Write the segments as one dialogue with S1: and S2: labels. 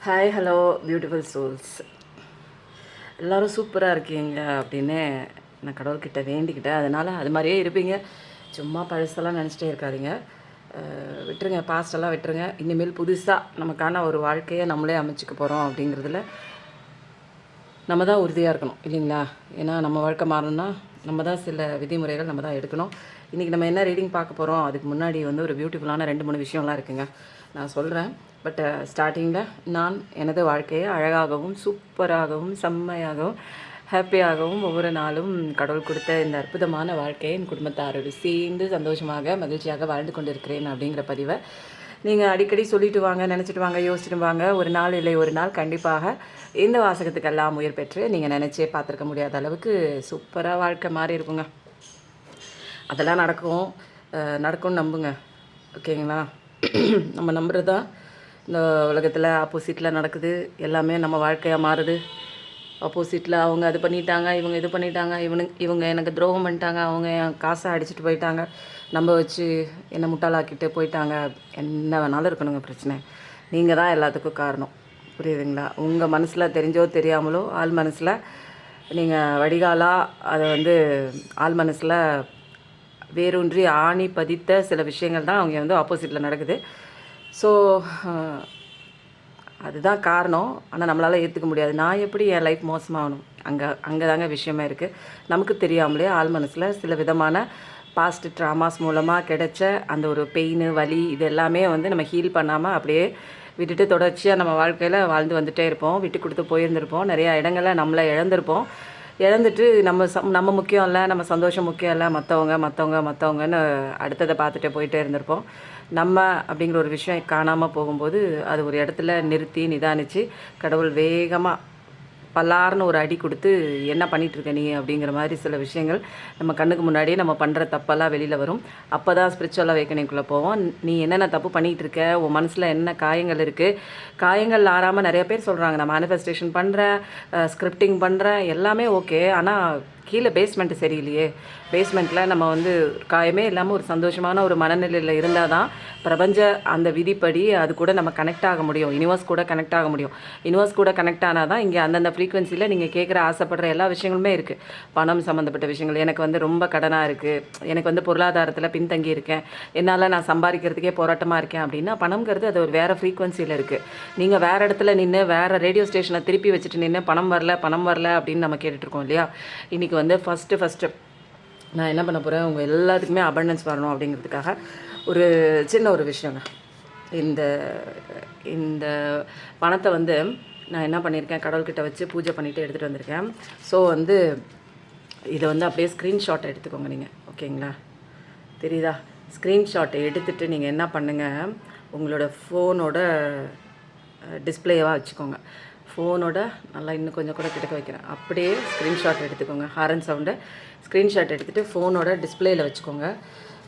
S1: Hi hello beautiful souls, எல்லோரும் சூப்பராக இருக்கீங்க அப்படின்னு நான் கடவுள்கிட்ட வேண்டிக்கிட்டேன். அதனால் அது மாதிரியே இருப்பீங்க. சும்மா பழசெல்லாம் நினச்சிட்டே இருக்காதிங்க. விட்டுருங்க, பாஸ்டெல்லாம் விட்டுருங்க. இனிமேல் புதுசாக நமக்கான ஒரு வாழ்க்கையை நம்மளே அமைச்சிக்க போகிறோம் அப்படிங்கிறதுல நம்ம தான் உறுதியாக இருக்கணும் இல்லைங்களா? ஏன்னா நம்ம வாழ்க்கை மாறணும்னா நம்ம தான் சில விதிமுறைகள் நம்ம தான் எடுக்கணும். இன்றைக்கி நம்ம என்ன ரீடிங் பார்க்க போகிறோம், அதுக்கு முன்னாடி வந்து ஒரு பியூட்டிஃபுல்லான 2-3 விஷயம்லாம் இருக்குங்க, நான் சொல்கிறேன். பட் ஸ்டார்டிங்கில் நான் எனது வாழ்க்கையை அழகாகவும் சூப்பராகவும் செம்மையாகவும் ஹாப்பியாகவும் ஒவ்வொரு நாளும் கடவுள் கொடுத்த இந்த அற்புதமான வாழ்க்கையை என் குடும்பத்தாரோடு சேர்ந்து சந்தோஷமாக மகிழ்ச்சியாக வாழ்ந்து கொண்டிருக்கிறேன் அப்படிங்கிற பதிவை நீங்கள் அடிக்கடி சொல்லிட்டு வாங்க, நினச்சிட்டு வாங்க, யோசிச்சுட்டு வாங்க. ஒரு நாள் இல்லை ஒரு நாள் கண்டிப்பாக இந்த வாசகத்துக்கெல்லாம் உயிர் பெற்று நீங்கள் நினச்சே பார்த்துருக்க முடியாத அளவுக்கு சூப்பராக வாழ்க்கை மாறி இருக்குங்க. அதெல்லாம் நடக்கும்னு நம்புங்க, ஓகேங்களா? நம்ம நம்புறது தான் இந்த உலகத்தில் ஆப்போசிட்டில் நடக்குது. எல்லாமே நம்ம வாழ்க்கையாக மாறுது. ஆப்போசிட்டில் அவங்க அது பண்ணிட்டாங்க, இவங்க இது பண்ணிட்டாங்க, இவங்க எனக்கு துரோகம் பண்ணிட்டாங்க, அவங்க என் காசை அடிச்சுட்டு போயிட்டாங்க, நம்ம வச்சு என்னை முட்டாளாக்கிட்டு போயிட்டாங்க. என்ன வேணாலும் இருக்கணுங்க, பிரச்சனை நீங்கள் தான் எல்லாத்துக்கும் காரணம், புரியுதுங்களா? உங்கள் மனசில் தெரிஞ்சோ தெரியாமலோ ஆள் மனசில் நீங்கள் வடிகாலாக அதை வந்து ஆள் மனசில் வேரூன்றி ஆணி பதித்த சில விஷயங்கள் தான் அவங்க வந்து ஆப்போசிட்டில் நடக்குது. ஸோ அதுதான் காரணம். ஆனால் நம்மளால் ஏற்றுக்க முடியாது. நான் எப்படி என் லைஃப் மோசமாகணும், அங்கே தாங்க விஷயமே இருக்குது. நமக்கு தெரியாமலே ஆள் மனசில் சில விதமான பாஸ்ட் ட்ராமாஸ் மூலமாக கிடைச்ச அந்த ஒரு பெயின், வலி, இது எல்லாமே வந்து நம்ம ஹீல் பண்ணாமல் அப்படியே விட்டுட்டு தொடர்ச்சியாக நம்ம வாழ்க்கையில் வாழ்ந்து வந்துகிட்டே இருப்போம். விட்டு கொடுத்து போயிருந்திருப்போம். நிறையா இடங்களில் நம்மளை இழந்திருப்போம். இழந்துட்டு நம்ம முக்கியம் இல்லை, நம்ம சந்தோஷம் முக்கியம் இல்லை, மற்றவங்கன்னு அடுத்ததை பார்த்துட்டு போயிட்டே இருந்திருப்போம். நம்ம அப்படிங்கிற ஒரு விஷயம் காணாமல் போகும்போது அது ஒரு இடத்துல நிறுத்தி நிதானித்து கடவுள் வேகமாக பல்லார்னு ஒரு அடி கொடுத்து என்ன பண்ணிகிட்ருக்க நீ அப்படிங்கிற மாதிரி சில விஷயங்கள் நம்ம கண்ணுக்கு முன்னாடியே நம்ம பண்ணுற தப்பெல்லாம் வெளியில் வரும். அப்போ தான் ஸ்பிரிச்சுவல் அவேக்கனிங்குள்ளே போவோம். நீ என்னென்ன தப்பு பண்ணிகிட்டு இருக்க, உன் மனசில் என்ன காயங்கள் இருக்குது, காயங்கள் ஆறாமல் நிறைய பேர் சொல்கிறாங்க நான் மேனிஃபெஸ்டேஷன் பண்ணுறேன், ஸ்கிரிப்டிங் பண்ணுறேன், எல்லாமே ஓகே. ஆனால் கீழே பேஸ்மெண்ட்டு சரியில்லையே. பேஸ்மெண்ட்டில் நம்ம வந்து காயமே இல்லாமல் ஒரு சந்தோஷமான ஒரு மனநிலையில் இருந்தால் தான் பிரபஞ்ச அந்த விதிப்படி அது கூட நம்ம கனெக்ட் ஆக முடியும். யூனிவர்ஸ் கூட கனெக்ட் ஆக முடியும். யூனிவர்ஸ் கூட கனெக்ட் ஆனால் தான் இங்கே அந்தந்த ஃப்ரீக்வன்சியில் நீங்கள் கேட்குற ஆசைப்படுற எல்லா விஷயங்களுமே இருக்குது. பணம் சம்மந்தப்பட்ட விஷயங்கள், எனக்கு வந்து ரொம்ப கடனாக இருக்குது, எனக்கு வந்து பொருளாதாரத்தில் பின்தங்கி இருக்கேன், என்னால் நான் சம்பாதிக்கிறதுக்கே போராட்டமாக இருக்கேன் அப்படின்னா பணம்ங்கிறது அது ஒரு வேறு ஃப்ரீக்வன்சியில் இருக்குது. நீங்கள் வேறு இடத்துல நின்று வேறு ரேடியோ ஸ்டேஷனை திருப்பி வச்சுட்டு நின்று பணம் வரல அப்படின்னு நம்ம கேட்டுட்ருக்கோம் இல்லையா? இன்றைக்கி வந்து ஃபஸ்ட்டு நான் என்ன பண்ண போகிறேன், உங்கள் எல்லாத்துக்குமே அபண்டன்ஸ் வரணும் அப்படிங்கிறதுக்காக ஒரு சின்ன ஒரு விஷயங்க. இந்த பணத்தை வந்து நான் என்ன பண்ணியிருக்கேன், கடவுள்கிட்ட வச்சு பூஜை பண்ணிவிட்டு எடுத்துகிட்டு வந்திருக்கேன். ஸோ வந்து இதை வந்து அப்படியே ஸ்க்ரீன்ஷாட் எடுத்துக்கோங்க நீங்கள், ஓகேங்களா? தெரியுதா? ஸ்க்ரீன்ஷாட்டை எடுத்துகிட்டு நீங்கள் என்ன பண்ணுங்கள், உங்களோட ஃபோனோட டிஸ்பிளேவாக வச்சுக்கோங்க. ஃபோனோட நல்லா இன்னும் கொஞ்சம் கூட கிட்டக்க வைக்கிறேன். அப்படியே ஸ்க்ரீன்ஷாட் எடுத்துக்கோங்க. ஹாரன் சவுண்டை ஸ்க்ரீன்ஷாட் எடுத்துகிட்டு ஃபோனோட டிஸ்பிளேயில் வச்சுக்கோங்க.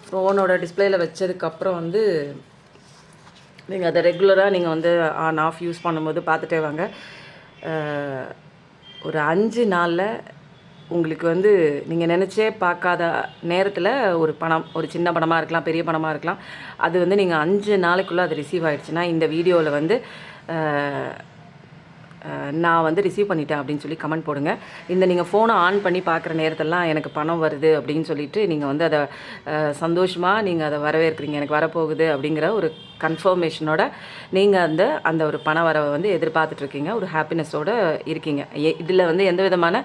S1: ஃபோனோட டிஸ்பிளேயில் வச்சதுக்கப்புறம் வந்து நீங்கள் அதை ரெகுலராக நீங்கள் வந்து ஆன் ஆஃப் யூஸ் பண்ணும்போது பார்த்துட்டே வாங்க. ஒரு 5 நாளில் உங்களுக்கு வந்து நீங்கள் நினச்சே பார்க்காத நேரத்தில் ஒரு பணம், ஒரு சின்ன பணமாக இருக்கலாம், பெரிய பணமாக இருக்கலாம், அது வந்து நீங்கள் 5 நாளைக்குள்ளே அது ரிசீவ் ஆகிடுச்சுன்னா இந்த வீடியோவில் வந்து நான் வந்து ரிசீவ் பண்ணிட்டேன் அப்படின்னு சொல்லி கமெண்ட் போடுங்க. இந்த நீங்கள் ஃபோனை ஆன் பண்ணி பார்க்குற நேரத்தெல்லாம் எனக்கு பணம் வருது அப்படின்னு சொல்லிட்டு நீங்கள் வந்து அதை சந்தோஷமாக நீங்கள் அதை வரவேற்கிறீங்க, எனக்கு வரப்போகுது அப்படிங்கிற ஒரு கன்ஃபர்மேஷனோட நீங்கள் அந்த ஒரு பண வரவை வந்து எதிர்பார்த்துட்ருக்கீங்க, ஒரு ஹாப்பினஸோடு இருக்கீங்க. இதில் வந்து எந்த விதமான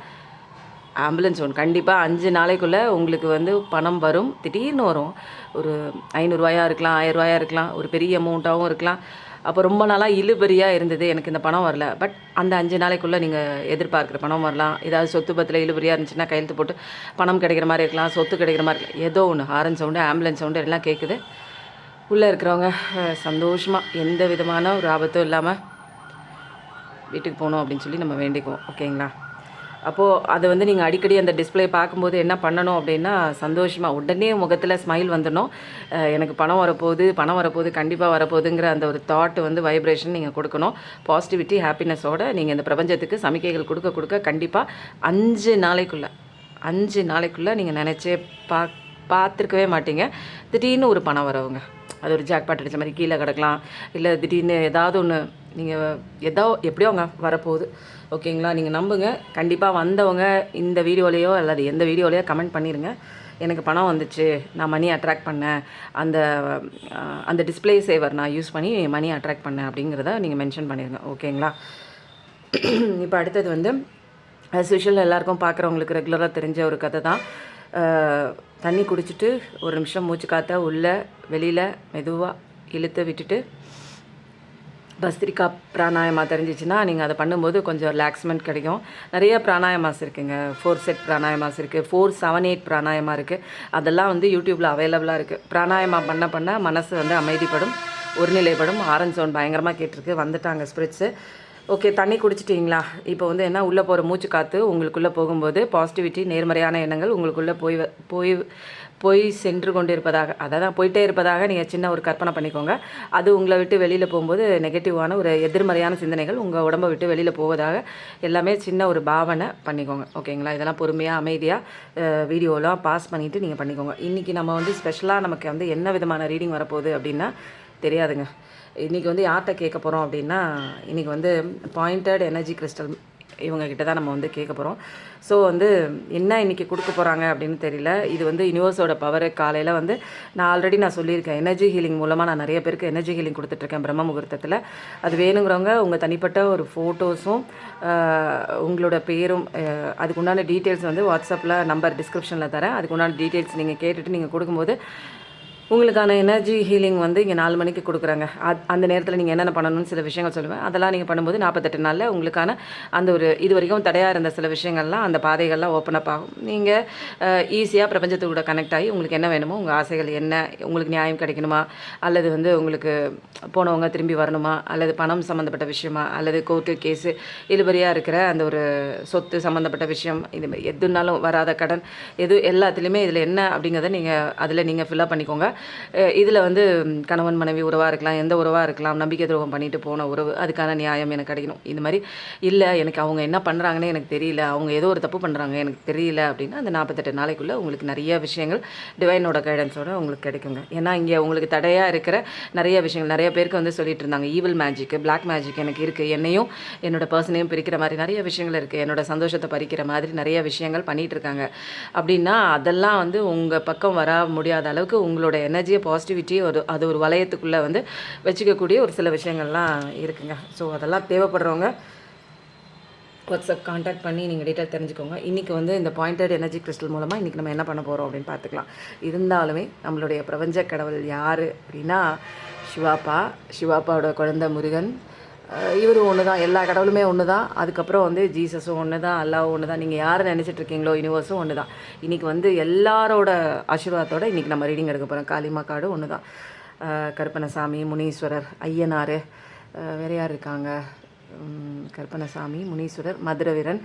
S1: ஆம்புலன்ஸ் ஒன்று கண்டிப்பாக 5 நாளைக்குள்ளே உங்களுக்கு வந்து பணம் வரும். திடீர்னு வரும். ஒரு 500 ரூபாயாக இருக்கலாம், 1000 ரூபாயாக இருக்கலாம், ஒரு பெரிய அமௌண்ட்டாகவும் இருக்கலாம். அப்போ ரொம்ப நாளாக இழுபறியாக இருந்தது, எனக்கு இந்த பணம் வரல, பட் அந்த 5 நாளைக்குள்ளே நீங்கள் எதிர்பார்க்குற பணம் வரலாம். ஏதாவது சொத்து பத்தில் இழுபறியாக இருந்துச்சுன்னா கையெழுத்து போட்டு பணம் கிடைக்கிற மாதிரி இருக்கலாம், சொத்து கிடைக்கிற மாதிரி இருக்கலாம். ஏதோ ஒன்று ஹாரன் சவுண்டு, ஆம்புலன்ஸ் சவுண்டு எல்லாம் கேட்குது. உள்ளே இருக்கிறவங்க சந்தோஷமாக எந்த விதமான ஒரு ஆபத்தும் இல்லாமல் வீட்டுக்கு போகணும் அப்படின்னு சொல்லி நம்ம வேண்டிக்குவோம், ஓகேங்களா? அப்போது அதை வந்து நீங்கள் அடிக்கடி அந்த டிஸ்பிளே பார்க்கும்போது என்ன பண்ணணும் அப்படின்னா, சந்தோஷமாக உடனே முகத்தில் ஸ்மைல் வந்துடணும். எனக்கு பணம் வரப்போகுது, கண்டிப்பாக வரப்போகுதுங்கிற அந்த ஒரு தாட் வந்து வைப்ரேஷன் நீங்கள் கொடுக்கணும். பாசிட்டிவிட்டி, ஹாப்பினஸோடு நீங்கள் இந்த பிரபஞ்சத்துக்கு சமிக்கைகள் கொடுக்க கண்டிப்பாக 5 நாளைக்குள்ளே நீங்கள் நினச்சே பார்த்துருக்கவே மாட்டீங்க, திடீர்னு ஒரு பணம் வரவுங்க. அது ஒரு ஜாக்பாட் அடித்த மாதிரி கீழே கிடக்கலாம், இல்லை திடீர்னு ஏதாவது ஒன்று நீங்கள் எப்படியோ அவங்க வரப்போகுது. ஓகேங்களா? நீங்கள் நம்புங்க. கண்டிப்பாக வந்தவங்க இந்த வீடியோலையோ அல்லது எந்த வீடியோலையோ கமெண்ட் பண்ணிடுங்க, எனக்கு பணம் வந்துச்சு, நான் மணி அட்ராக்ட் பண்ணேன், அந்த அந்த டிஸ்பிளே சேவர் நான் யூஸ் பண்ணி மணி அட்ராக்ட் பண்ணேன் அப்படிங்கிறத நீங்கள் மென்ஷன் பண்ணிடுங்க. ஓகேங்களா? இப்போ அடுத்தது வந்து ஆஸ் யூஷுவல் எல்லாருக்கும் பார்க்குறவங்களுக்கு ரெகுலராக தெரிஞ்ச ஒரு கதை தான். தண்ணி குடிச்சிட்டு ஒரு நிமிஷம் மூச்சு காற்ற உள்ளே வெளியில் மெதுவாக இழுத்து விட்டுட்டு பஸ்திரிக்கா பிராணாயமா தெரிஞ்சிச்சுன்னா நீங்கள் அதை பண்ணும்போது கொஞ்சம் ரிலாக்ஸ்மெண்ட் கிடைக்கும். நிறைய பிராணாயமாஸ் இருக்குங்க. 4 செட் பிராணாயமாஸ் இருக்குது, 4, 7, 8 பிராணாயமா இருக்குது. அதெல்லாம் வந்து யூடியூப்பில் அவைலபிளாக இருக்குது. பிராணாயமா பண்ண மனசு வந்து அமைதிப்படும், ஒருநிலைப்படும். ஆரஞ்ச் சவுண்ட் பயங்கரமாக கேட்டிருக்கு. வந்துட்டாங்க ஸ்பிரிட்ஸு. ஓகே, தண்ணி குடிச்சிட்டிங்களா? இப்போ வந்து என்ன, உள்ளே போகிற மூச்சு காற்று உங்களுக்குள்ளே போகும்போது பாசிட்டிவிட்டி, நேர்மறையான எண்ணங்கள் உங்களுக்குள்ளே போய் சென்று கொண்டு இருப்பதாக, அதான் போயிட்டே இருப்பதாக நீங்கள் சின்ன ஒரு கற்பனை பண்ணிக்கோங்க. அது உங்களை விட்டு வெளியில் போகும்போது நெகட்டிவான ஒரு எதிர்மறையான சிந்தனைகள் உங்கள் உடம்பை விட்டு வெளியில் போவதாக எல்லாமே சின்ன ஒரு பாவனை பண்ணிக்கோங்க. ஓகேங்களா? இதெல்லாம் பொறுமையாக அமைதியாக வீடியோலாம் பாஸ் பண்ணிவிட்டு நீங்கள் பண்ணிக்கோங்க. இன்றைக்கி நம்ம வந்து ஸ்பெஷலாக நமக்கு வந்து என்ன விதமான ரீடிங் வரப்போகுது அப்படின்னா தெரியாதுங்க. இன்றைக்கி வந்து யார்கிட்ட கேட்க போகிறோம் அப்படின்னா, இன்றைக்கி வந்து பாயிண்டட் எனர்ஜி கிறிஸ்டல் இவங்கக்கிட்ட தான் நம்ம வந்து கேட்க போகிறோம். ஸோ வந்து என்ன இன்றைக்கி கொடுக்க போகிறாங்க அப்படின்னு தெரியல. இது வந்து யூனிவர்ஸோட பவர். காலையில் வந்து நான் சொல்லியிருக்கேன், எனர்ஜி ஹீலிங் மூலமாக நான் நிறைய பேருக்கு எனர்ஜி ஹீலிங் கொடுத்துட்ருக்கேன் பிரம்ம முகூர்த்தத்தில். அது வேணுங்கிறவங்க உங்கள் தனிப்பட்ட ஒரு ஃபோட்டோஸும் உங்களோட பேரும் அதுக்கு உண்டான டீட்டெயில்ஸ் வந்து வாட்ஸ்அப்பில் நம்பர் டிஸ்கிரிப்ஷனில் தரேன். அதுக்கு உண்டான டீட்டெயில்ஸ் நீங்கள் கேட்டுட்டு நீங்கள் கொடுக்கும்போது உங்களுக்கான எனர்ஜி ஹீலிங் வந்து இங்கே 4 மணிக்கு கொடுக்குறாங்க. அந்த நேரத்தில் நீங்கள் என்னென்ன பண்ணணும்னு சில விஷயங்கள் சொல்லுவேன். அதெல்லாம் நீங்கள் பண்ணும்போது 48 நாளில் உங்களுக்கான அந்த ஒரு இது வரைக்கும் தடையாக இருந்த சில விஷயங்கள்லாம், அந்த பாதைகள்லாம் ஓப்பன் அப் ஆகும். நீங்கள் ஈஸியாக பிரபஞ்சத்தோட கனெக்ட் ஆகி உங்களுக்கு என்ன வேணுமோ, உங்கள் ஆசைகள் என்ன, உங்களுக்கு நியாயம் கிடைக்கணுமா, அல்லது வந்து உங்களுக்கு போனவங்க திரும்பி வரணுமா, அல்லது பணம் சம்மந்தப்பட்ட விஷயமா, அல்லது கோர்ட்டு கேஸு இழுபறியாக இருக்கிற அந்த ஒரு சொத்து சம்மந்தப்பட்ட விஷயம், இது எதுனாலும் வராத கடன், எல்லாத்துலேயுமே இதில் என்ன அப்படிங்கிறத அதில் நீங்கள் ஃபில்லப் பண்ணிக்கோங்க. இதில் வந்து கணவன் மனைவி உறவாக இருக்கலாம், எந்த உறவாக இருக்கலாம், நம்பிக்கை துரோகம் பண்ணிட்டு போன உறவு, அதுக்கான நியாயம் எனக்கு கிடைக்கணும். இது மாதிரி இல்லை, எனக்கு அவங்க என்ன பண்ணுறாங்கன்னே எனக்கு தெரியல, அவங்க ஏதோ ஒரு தப்பு பண்ணுறாங்க எனக்கு தெரியல அப்படின்னா அந்த 48 நாளைக்குள்ளே உங்களுக்கு நிறைய விஷயங்கள் டிவைனோட கைடன்ஸோட உங்களுக்கு கிடைக்குங்க. ஏன்னா இங்கே உங்களுக்கு தடையாக இருக்கிற நிறைய விஷயங்கள், நிறைய பேருக்கு வந்து சொல்லிட்டு இருந்தாங்க ஈவில் மேஜிக்கு, பிளாக் மேஜிக் எனக்கு இருக்குது, என்னையும் என்னோட பர்சனையும் பிரிக்கிற மாதிரி நிறைய விஷயங்கள் இருக்குது, என்னோட சந்தோஷத்தை பறிக்கிற மாதிரி நிறைய விஷயங்கள் பண்ணிகிட்டு இருக்காங்க அப்படின்னா அதெல்லாம் வந்து உங்கள் பக்கம் வர முடியாத அளவுக்கு உங்களோட எனர்ஜியை பாசிட்டிவிட்டி அது ஒரு வளையத்துக்குள்ளே வந்து வச்சுக்கக்கூடிய ஒரு சில விஷயங்கள்லாம் இருக்குங்க. ஸோ அதெல்லாம் தேவைப்படுறவங்க வாட்ஸ்அப் கான்டாக்ட் பண்ணி நீங்கள் டீட்டெயில் தெரிஞ்சுக்கோங்க. இன்றைக்கி வந்து இந்த பாயிண்டட் எனர்ஜி கிறிஸ்டல் மூலமாக இன்றைக்கி நம்ம என்ன பண்ண போகிறோம் அப்படின்னு பார்த்துக்கலாம். இருந்தாலுமே நம்மளுடைய பிரபஞ்ச கடவுள் யார் அப்படின்னா சிவாப்பாவோட குழந்தை முருகன். இவர் ஒன்று தான், எல்லா கடவுளுமே ஒன்று தான். அதுக்கப்புறம் வந்து ஜீசஸும் ஒன்று தான், அல்லாவும் ஒன்று தான். நீங்கள் யாரை நினச்சிட்ருக்கீங்களோ யூனிவர்ஸும் ஒன்று தான். இன்றைக்கி வந்து எல்லாரோட ஆசீர்வாதத்தோடு இன்றைக்கி நம்ம ரீடிங் எடுக்க போகிறோம். காளிமா காடு ஒன்று தான். கருப்பணசாமி, முனீஸ்வரர், ஐயனார், வேறு யார் இருக்காங்க, கருப்பணசாமி, முனீஸ்வரர், மதுரவீரன்,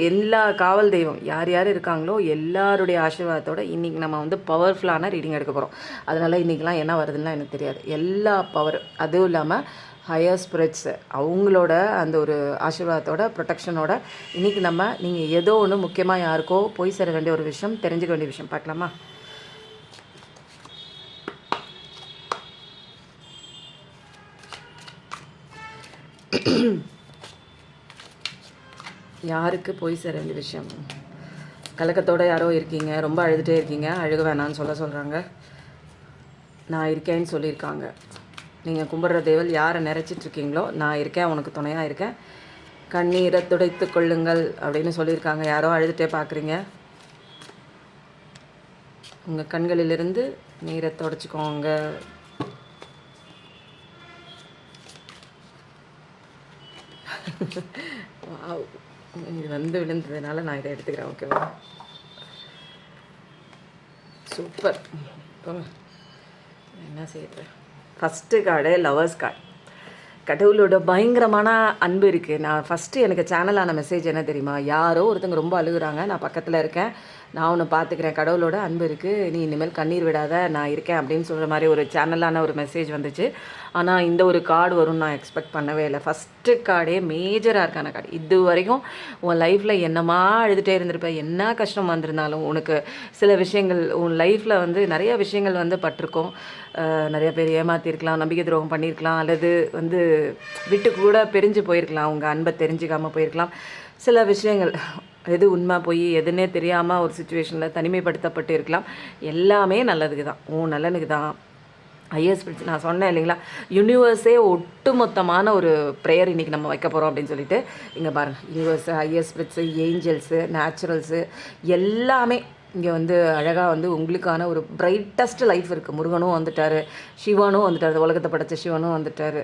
S1: எல்லா காவல் தெய்வம் யார் யார் இருக்காங்களோ எல்லாருடைய ஆசீர்வாதத்தோடு இன்றைக்கி நம்ம வந்து பவர்ஃபுல்லான ரீடிங் எடுக்க போகிறோம். அதனால் இன்றைக்கெலாம் என்ன வருதுன்னா எனக்கு தெரியாது. எல்லா பவர், அதுவும் இல்லாமல் ஹையர் ஸ்பிரிட்ஸ் அவங்களோட அந்த ஒரு ஆசீர்வாதத்தோட ப்ரொடெக்ஷனோட இன்றைக்கி நீங்கள் ஏதோ ஒன்று முக்கியமாக யாருக்கோ போய் சேர வேண்டிய ஒரு விஷயம், தெரிஞ்சுக்க வேண்டிய விஷயம் பார்க்கலாமா? யாருக்கு போய் சேர வேண்டிய விஷயம்? கலக்கத்தோடு யாரோ இருக்கீங்க, ரொம்ப அழுதுகிட்டே இருக்கீங்க, அழுக வேணான்னு சொல்கிறாங்க. நான் இருக்கேன்னு சொல்லியிருக்காங்க. நீங்கள் கும்பிட்ற தேவல் யாரை நிறச்சிட்ருக்கீங்களோ நான் இருக்கேன், உனக்கு துணையாக இருக்கேன், கண்ணீரை துடைத்து கொள்ளுங்கள் அப்படின்னு சொல்லியிருக்காங்க. யாரோ அழுதுகிட்டே பார்க்குறீங்க, உங்கள் கண்களிலிருந்து நீரை துடைச்சிக்கோங்க. இது வந்து விழுந்ததுனால நான் இதை எடுத்துக்கிறேன். ஓகேவா? சூப்பர். என்ன செய்யுறேன்? First card lovers card. கடவுளோட பயங்கரமான அன்பு இருக்குது. நான் ஃபஸ்ட்டு எனக்கு சேனலான மெசேஜ் என்ன தெரியுமா? யாரோ ஒருத்தங்க ரொம்ப அழுகுறாங்க, நான் பக்கத்தில் இருக்கேன், நான் உன்னை பார்த்துக்கிறேன், கடவுளோட அன்பு இருக்குது, நீ இனிமேல் கண்ணீர் விடாத, நான் இருக்கேன் அப்படின்னு சொல்கிற மாதிரி ஒரு சேனலான ஒரு மெசேஜ் வந்துச்சு. ஆனால் இந்த ஒரு கார்டு வரும்னு நான் எக்ஸ்பெக்ட் பண்ணவே இல்லை. ஃபஸ்ட்டு கார்டே மேஜராக இருக்கான கார்டு. இது வரைக்கும் உன் லைஃப்பில் என்னமா அழுதுகிட்டே இருந்திருப்பேன், என்ன கஷ்டம் வந்திருந்தாலும் உனக்கு சில விஷயங்கள் உன் லைஃப்பில் வந்து நிறைய விஷயங்கள் வந்து பட்டிருக்கோம். நிறைய பேர் ஏமாற்றிருக்கலாம், நம்பிக்கை துரோகம் பண்ணியிருக்கலாம், அல்லது வந்து விட்டு கூட பிரிஞ்சு போயிருக்கலாம், உங்கள் அன்பை தெரிஞ்சுக்காமல் போயிருக்கலாம். சில விஷயங்கள் எது உண்மை போய் எதுன்னே தெரியாமல் ஒரு சுச்சுவேஷனில் தனிமைப்படுத்தப்பட்டு இருக்கலாம். எல்லாமே நல்லதுக்கு தான், உன் நல்லனுக்கு தான். ஐஎஸ் ஸ்பிரிட்ஸ் நான் சொன்னேன் இல்லைங்களா, யூனிவர்ஸே ஒட்டுமொத்தமான ஒரு ப்ரேயர் இன்றைக்கி நம்ம வைக்க போகிறோம் அப்படின்னு சொல்லிட்டு. இங்கே பாருங்கள், யூனிவர்ஸு, ஐஎஸ் ஸ்பிரிட்ஸு, ஏஞ்சல்ஸு, நேச்சுரல்ஸு எல்லாமே இங்கே வந்து அழகாக வந்து உங்களுக்கான ஒரு பிரைட்டஸ்ட் லைஃப் இருக்குது. முருகனும் வந்துட்டார், சிவனும் வந்துட்டார், உலகத்தை படைத்த சிவனும் வந்துட்டார்.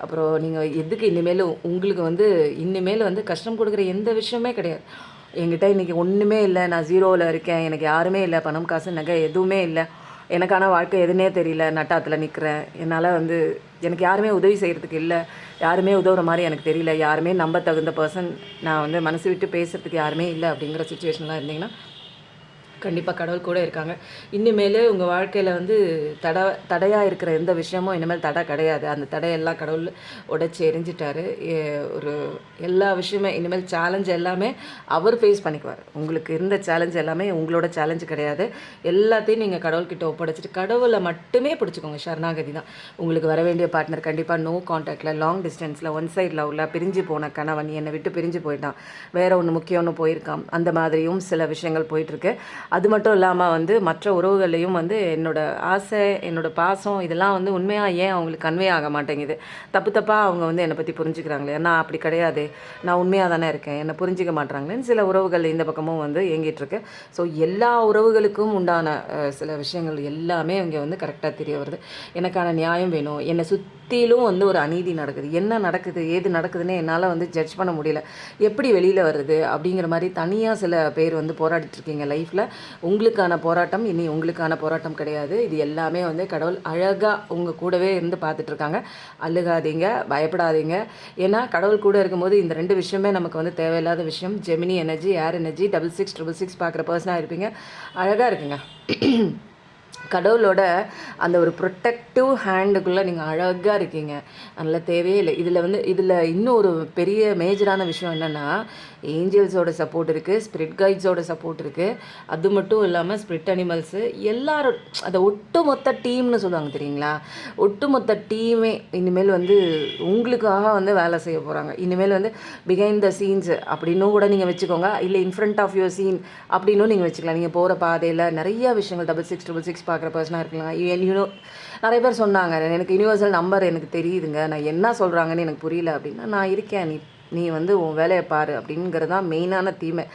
S1: அப்புறம் நீங்கள் எதுக்கு இனிமேல் உங்களுக்கு வந்து இனிமேல் வந்து கஷ்டம் கொடுக்குற எந்த விஷயமே கிடையாது. என்கிட்ட இன்றைக்கி ஒன்றுமே இல்லை, நான் ஜீரோவில் இருக்கேன், எனக்கு யாருமே இல்லை, பணம் காசு நகை எதுவுமே இல்லை, எனக்கான வாழ்க்கை எதுனே தெரியல, நட்டாத்தில் நிற்கிறேன், என்னால் வந்து எனக்கு யாருமே உதவி செய்கிறதுக்கு இல்லை, யாருமே உதவுற மாதிரி எனக்கு தெரியல, யாருமே நம்ப தகுந்த பர்சன், நான் வந்து மனசு விட்டு பேசுகிறதுக்கு யாருமே இல்லை அப்படிங்கிற சுச்சுவேஷன்லாம் இருந்தீங்கன்னா கண்டிப்பாக கடவுள் கூட இருக்காங்க. இனிமேல் உங்கள் வாழ்க்கையில் வந்து தடையாக இருக்கிற எந்த விஷயமும் இனிமேல் தடை கிடையாது. அந்த தடையெல்லாம் கடவுள் உடைச்சி எரிஞ்சிட்டாரு. ஒரு எல்லா விஷயமே இனிமேல் சேலஞ்ச் எல்லாமே அவர் ஃபேஸ் பண்ணிக்குவார். உங்களுக்கு இருந்த சேலஞ்ச் எல்லாமே உங்களோட சேலஞ்சு கிடையாது. எல்லாத்தையும் நீங்கள் கடவுள்கிட்ட ஒப்படைச்சிட்டு கடவுளை மட்டுமே பிடிச்சிக்கோங்க. சரணாகதி தான். உங்களுக்கு வர வேண்டிய பார்ட்னர் கண்டிப்பாக நோ கான்டாக்டில், லாங் டிஸ்டன்ஸில், ஒன் சைட் லவ்வில், பிரிஞ்சு போன கணவன் என்னை விட்டு பிரிஞ்சு போயிட்டான், வேறு ஒன்று முக்கியம்னு போயிருக்கான், அந்த மாதிரியும் சில விஷயங்கள் போயிட்டுருக்கு. அது மட்டும் இல்லாமல் வந்து மற்ற உறவுகளையும் வந்து என்னோடய ஆசை, என்னோடய பாசம் இதெல்லாம் வந்து உண்மையாக ஏன் அவங்களுக்கு கன்வே ஆக மாட்டேங்குது, தப்பாக அவங்க வந்து என்னை பற்றி புரிஞ்சுக்கிறாங்களே, நான் அப்படி கிடையாது, நான் உண்மையாக தானே இருக்கேன், என்னை புரிஞ்சிக்க மாட்டாங்களேன்னு சில உறவுகள் இந்த பக்கமும் வந்து இயங்கிட்டுருக்கு. ஸோ எல்லா உறவுகளுக்கும் உண்டான சில விஷயங்கள் எல்லாமே இங்கே வந்து கரெக்டாக தெரிய வருது. எனக்கான நியாயம் வேணும், என்னை சுற்றிலும் வந்து ஒரு அநீதி நடக்குது, என்ன நடக்குது ஏது நடக்குதுன்னு என்னால் வந்து ஜட்ஜ் பண்ண முடியல, எப்படி வெளியில் வருது அப்படிங்கிற மாதிரி தனியாக சில பேர் வந்து போராடிட்டுருக்கீங்க லைஃப்பில். உங்களுக்கான போராட்டம் இனி உங்களுக்கான போராட்டம் கிடையாது. இது எல்லாமே வந்து கடவுள் அழகாக உங்கள் கூடவே இருந்து பார்த்துட்ருக்காங்க. அழுகாதீங்க, பயப்படாதீங்க. ஏன்னா கடவுள் கூட இருக்கும்போது இந்த 2 விஷயமே நமக்கு வந்து தேவையில்லாத விஷயம். ஜெமினி எனர்ஜி, ஏர் எனர்ஜி, 6666 பார்க்குற பர்சனாக இருப்பீங்க. அழகாக இருக்குங்க. கடவுளோட அந்த ஒரு ப்ரொட்டக்டிவ் ஹேண்டுக்குள்ளே நீங்கள் அழகாக இருக்கீங்க. அதனால் தேவையே இல்லை. இதில் இன்னும் ஒரு பெரிய மேஜரான விஷயம் என்னென்னா, ஏஞ்சல்ஸோட சப்போர்ட் இருக்குது, ஸ்பிரிட் கைட்ஸோட சப்போர்ட் இருக்குது. அது மட்டும் இல்லாமல் ஸ்பிரிட் அனிமல்ஸு எல்லாரும், அதை ஒட்டுமொத்த டீம்னு சொல்லுவாங்க தெரியுங்களா, ஒட்டுமொத்த டீமே இனிமேல் வந்து உங்களுக்காக வந்து வேலை செய்ய போகிறாங்க. இனிமேல் வந்து பிஹைண்ட் த சீன்ஸ் அப்படின்னும் கூட நீங்கள் வச்சுக்கோங்க, இல்லை in front of your scene அப்படின்னும் நீங்கள் வச்சுக்கலாம். நீங்கள் போகிற பாதையில் நிறையா விஷயங்கள் 6666 பார்க்குற பர்சனாக இருக்கலாம். நிறைய பேர் சொன்னாங்க, எனக்கு யூனிவர்சல் நம்பர் எனக்கு தெரியுதுங்க, நான் என்ன சொல்கிறாங்கன்னு எனக்கு புரியல அப்படின்னா, நான் இருக்கேன், நீ வந்து உன் வேலையை பாரு அப்படிங்கிறது தான் மெயினான தீமை.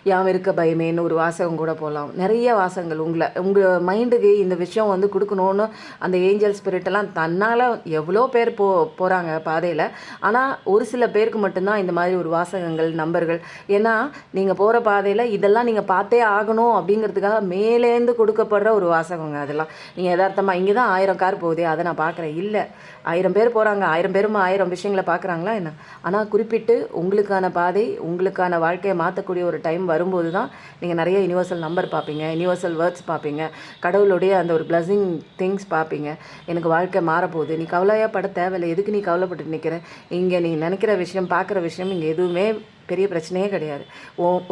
S1: யாம் இருக்க பயமேன்னு ஒரு வாசகம் கூட போகலாம். நிறைய வாசகங்கள் உங்கள் மைண்டுக்கு இந்த விஷயம் வந்து கொடுக்கணுன்னு அந்த ஏஞ்சல் ஸ்பிரிட்டெல்லாம் தன்னால் எவ்வளோ பேர் போகிறாங்க பாதையில். ஆனால் ஒரு சில பேருக்கு மட்டும்தான் இந்த மாதிரி ஒரு வாசகங்கள், நம்பர்கள். ஏன்னா நீங்கள் போகிற பாதையில் இதெல்லாம் நீங்கள் பார்த்தே ஆகணும் அப்படிங்கிறதுக்காக மேலேருந்து கொடுக்கப்படுற ஒரு வாசகங்க அதெல்லாம். நீங்கள் யதார்த்தமாக இங்கே தான் 1000 கார் போகுதே அதை நான் பார்க்குறேன், இல்லை 1000 பேர் போகிறாங்க, 1000 பேரும் 1000 விஷயங்களை பார்க்குறாங்களா என்ன. ஆனால் குறிப்பிட்டு உங்களுக்கான பாதை, உங்களுக்கான வாழ்க்கையை மாற்றக்கூடிய ஒரு டைம் வரும்போது தான் நீங்கள் நிறைய யூனிவர்சல் நம்பர் பார்ப்பீங்க, யூனிவர்சல் வேர்ட்ஸ் பார்ப்பீங்க, கடவுளுடைய அந்த ஒரு பிளஸிங் திங்ஸ் பார்ப்பீங்க. எனக்கு வாழ்க்கை மாறப்போகுது, நீ கவலையாக பட தேவையில்லை, எதுக்கு நீ கவலைப்பட்டு நிற்கிற, இங்கே நீ நினைக்கிற விஷயம், பார்க்குற விஷயம் இங்கே எதுவுமே பெரிய பிரச்சனையே கிடையாது.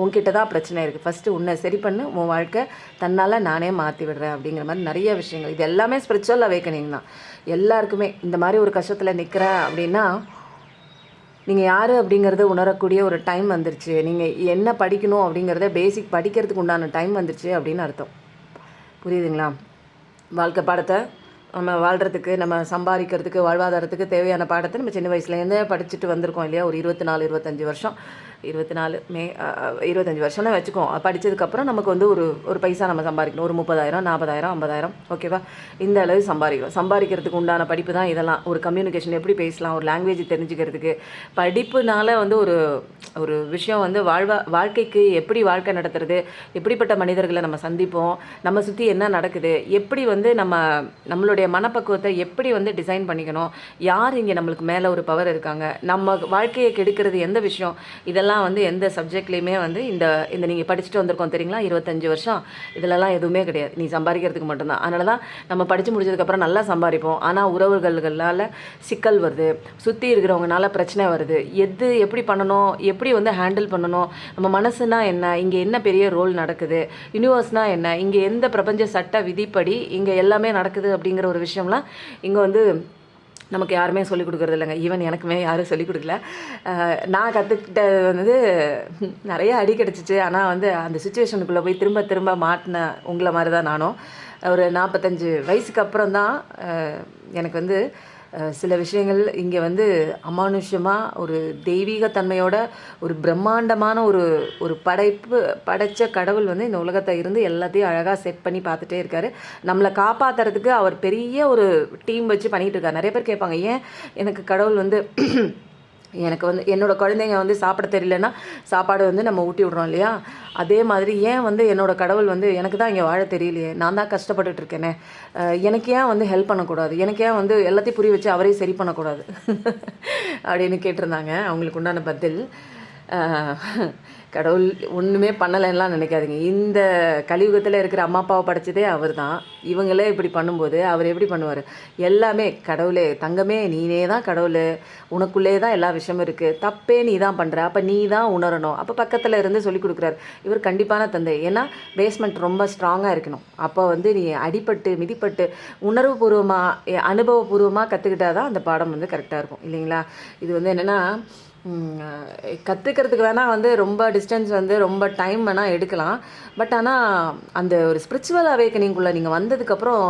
S1: உன்கிட்ட தான் பிரச்சனை இருக்குது. ஃபஸ்ட்டு உன்னை சரி பண்ணு, உன் வாழ்க்கை தன்னால் நானே மாற்றி விடுறேன் அப்படிங்கிற மாதிரி நிறைய விஷயங்கள். இது எல்லாமே ஸ்பிரிச்சுவல் அவேக்கனிங் தான். எல்லாருக்குமே இந்த மாதிரி ஒரு கஷ்டத்தில் நிற்கிறேன் அப்படின்னா நீங்கள் யார் அப்படிங்கிறத உணரக்கூடிய ஒரு டைம் வந்துருச்சு. நீங்கள் என்ன படிக்கணும் அப்படிங்கிறத பேசிக் படிக்கிறதுக்கு உண்டான டைம் வந்துருச்சு அப்படின்னு அர்த்தம். புரியுதுங்களா? வாழ்க்கை பாடத்தை நம்ம வாழ்கிறதுக்கு, நம்ம சம்பாதிக்கிறதுக்கு, வாழ்வாதாரத்துக்கு தேவையான பாடத்தை நம்ம சின்ன வயசுலேருந்தே படிச்சுட்டு வந்திருக்கோம் இல்லையா? ஒரு 24-25 வருஷம், 25 வருஷம்னு வச்சுக்கோம். படித்ததுக்கப்புறம் நமக்கு வந்து ஒரு பைசா நம்ம சம்பாதிக்கணும். ஒரு 30,000, 40,000, 50,000, ஓகேவா? இந்த அளவு சம்பாதிக்கிறதுக்கு உண்டான படிப்பு தான் இதெல்லாம். ஒரு கம்யூனிகேஷன் எப்படி பேசலாம், ஒரு லாங்குவேஜ் தெரிஞ்சுக்கிறதுக்கு படிப்புனால வந்து ஒரு விஷயம் வந்து வாழ்க்கைக்கு எப்படி வாழ்க்கை நடத்துறது, எப்படிப்பட்ட மனிதர்களை நம்ம சந்திப்போம், நம்ம சுற்றி என்ன நடக்குது, எப்படி வந்து நம்மளுடைய மனப்பக்குவத்தை எப்படி வந்து டிசைன் பண்ணிக்கணும், யார் இங்கே நம்மளுக்கு மேலே ஒரு பவர் இருக்காங்க, நம்ம வாழ்க்கையை கெடுக்கிறது எந்த விஷயம், இதெல்லாம் நம்மலாம் வந்து எந்த சப்ஜெக்ட்லேயுமே வந்து இந்த இந்த நீங்கள் படிச்சுட்டு வந்திருக்கோம் தெரியுங்களா 25 வருஷம், இதிலலாம் எதுவுமே கிடையாது. நீ சம்பாதிக்கிறதுக்கு மட்டும்தான். அதனால தான் நம்ம படித்து முடிச்சதுக்கப்புறம் நல்லா சம்பாதிப்போம். ஆனால் உறவுகள்களால் சிக்கல் வருது, சுற்றி இருக்கிறவங்கனால பிரச்சனை வருது. எது எப்படி பண்ணணும், எப்படி வந்து ஹேண்டில் பண்ணணும், நம்ம மனசுனா என்ன, இங்கே என்ன பெரிய ரோல் நடக்குது, யூனிவர்ஸ்னால் என்ன, இங்கே எந்த பிரபஞ்ச சட்ட விதிப்படி இங்கே எல்லாமே நடக்குது அப்படிங்கிற ஒரு விஷயம்லாம் இங்கே வந்து நமக்கு யாருமே சொல்லிக் கொடுக்குறது இல்லைங்க. ஈவன் எனக்குமே யாரும் சொல்லிக் கொடுக்கல. நான் கற்றுக்கிட்டது வந்து நிறைய அடி கிடச்சிச்சு. ஆனால் வந்து அந்த சுச்சுவேஷனுக்குள்ளே போய் திரும்ப திரும்ப மாட்டின உங்களை மாதிரி தான் நானும். ஒரு 45 வயசுக்கு அப்புறம் தான் எனக்கு வந்து சில விஷயங்கள் இங்கே வந்து அமானுஷ்யமாக ஒரு தெய்வீக தன்மையோட ஒரு பிரம்மாண்டமான ஒரு ஒரு படைத்த கடவுள் வந்து இந்த உலகத்தை இருந்து எல்லாத்தையும் அழகாக செட் பண்ணி பார்த்துட்டே இருக்கார். நம்மளை காப்பாற்றுறதுக்கு அவர் பெரிய ஒரு டீம் வச்சு பண்ணிகிட்டு இருக்கார். நிறைய பேர் கேட்பாங்க, ஏன் எனக்கு கடவுள் வந்து எனக்கு வந்து என்னோடய குழந்தைங்க வந்து சாப்பிட தெரியலன்னா சாப்பாடு வந்து நம்ம ஊட்டி விட்றோம் இல்லையா, அதே மாதிரி ஏன் வந்து என்னோடய கடவுள் வந்து எனக்கு தான் இங்கே வாழ தெரியலையே, நான் தான் கஷ்டப்பட்டுட்டு இருக்கேனே, எனக்கு ஏன் வந்து ஹெல்ப் பண்ணக்கூடாது, எனக்கு ஏன் வந்து எல்லாத்தையும் புரிய வச்சு அவரே சரி பண்ணக்கூடாது அப்படின்னு கேட்டிருந்தாங்க. அவங்களுக்கு உண்டான பதில், கடவுள் ஒன்றுமே பண்ணலைன்னெலாம் நினைக்காதீங்க. இந்த கலியுகத்தில் இருக்கிற அம்மா அப்பாவை படைச்சதே அவர் தான். இவங்களே இப்படி பண்ணும்போது அவர் எப்படி பண்ணுவார்? எல்லாமே கடவுளே, தங்கமே நீனே தான் கடவுள், உனக்குள்ளே தான் எல்லா விஷயமும் இருக்குது, தப்பே நீ தான் பண்ணுற, அப்போ நீ தான் உணரணும். அப்போ பக்கத்தில் இருந்து சொல்லிக் கொடுக்குறாரு. இவர் கண்டிப்பான தந்தை. ஏன்னா பேஸ்மெண்ட் ரொம்ப ஸ்ட்ராங்காக இருக்கணும். அப்போ வந்து நீ அடிபட்டு மிதிப்பட்டு உணர்வுபூர்வமாக அனுபவபூர்வமாக கற்றுக்கிட்டா தான் அந்த பாடம் வந்து கரெக்டாக இருக்கும் இல்லைங்களா? இது வந்து என்னென்னா, கற்றுக்கிறதுக்கு வேணால் வந்து ரொம்ப டிஸ்டன்ஸ் வந்து ரொம்ப டைம் வேணால் எடுக்கலாம். பட் ஆனால் அந்த ஒரு ஸ்பிரிச்சுவல் அவேக்கனிங்குள்ளே நீங்கள் வந்ததுக்கப்புறம்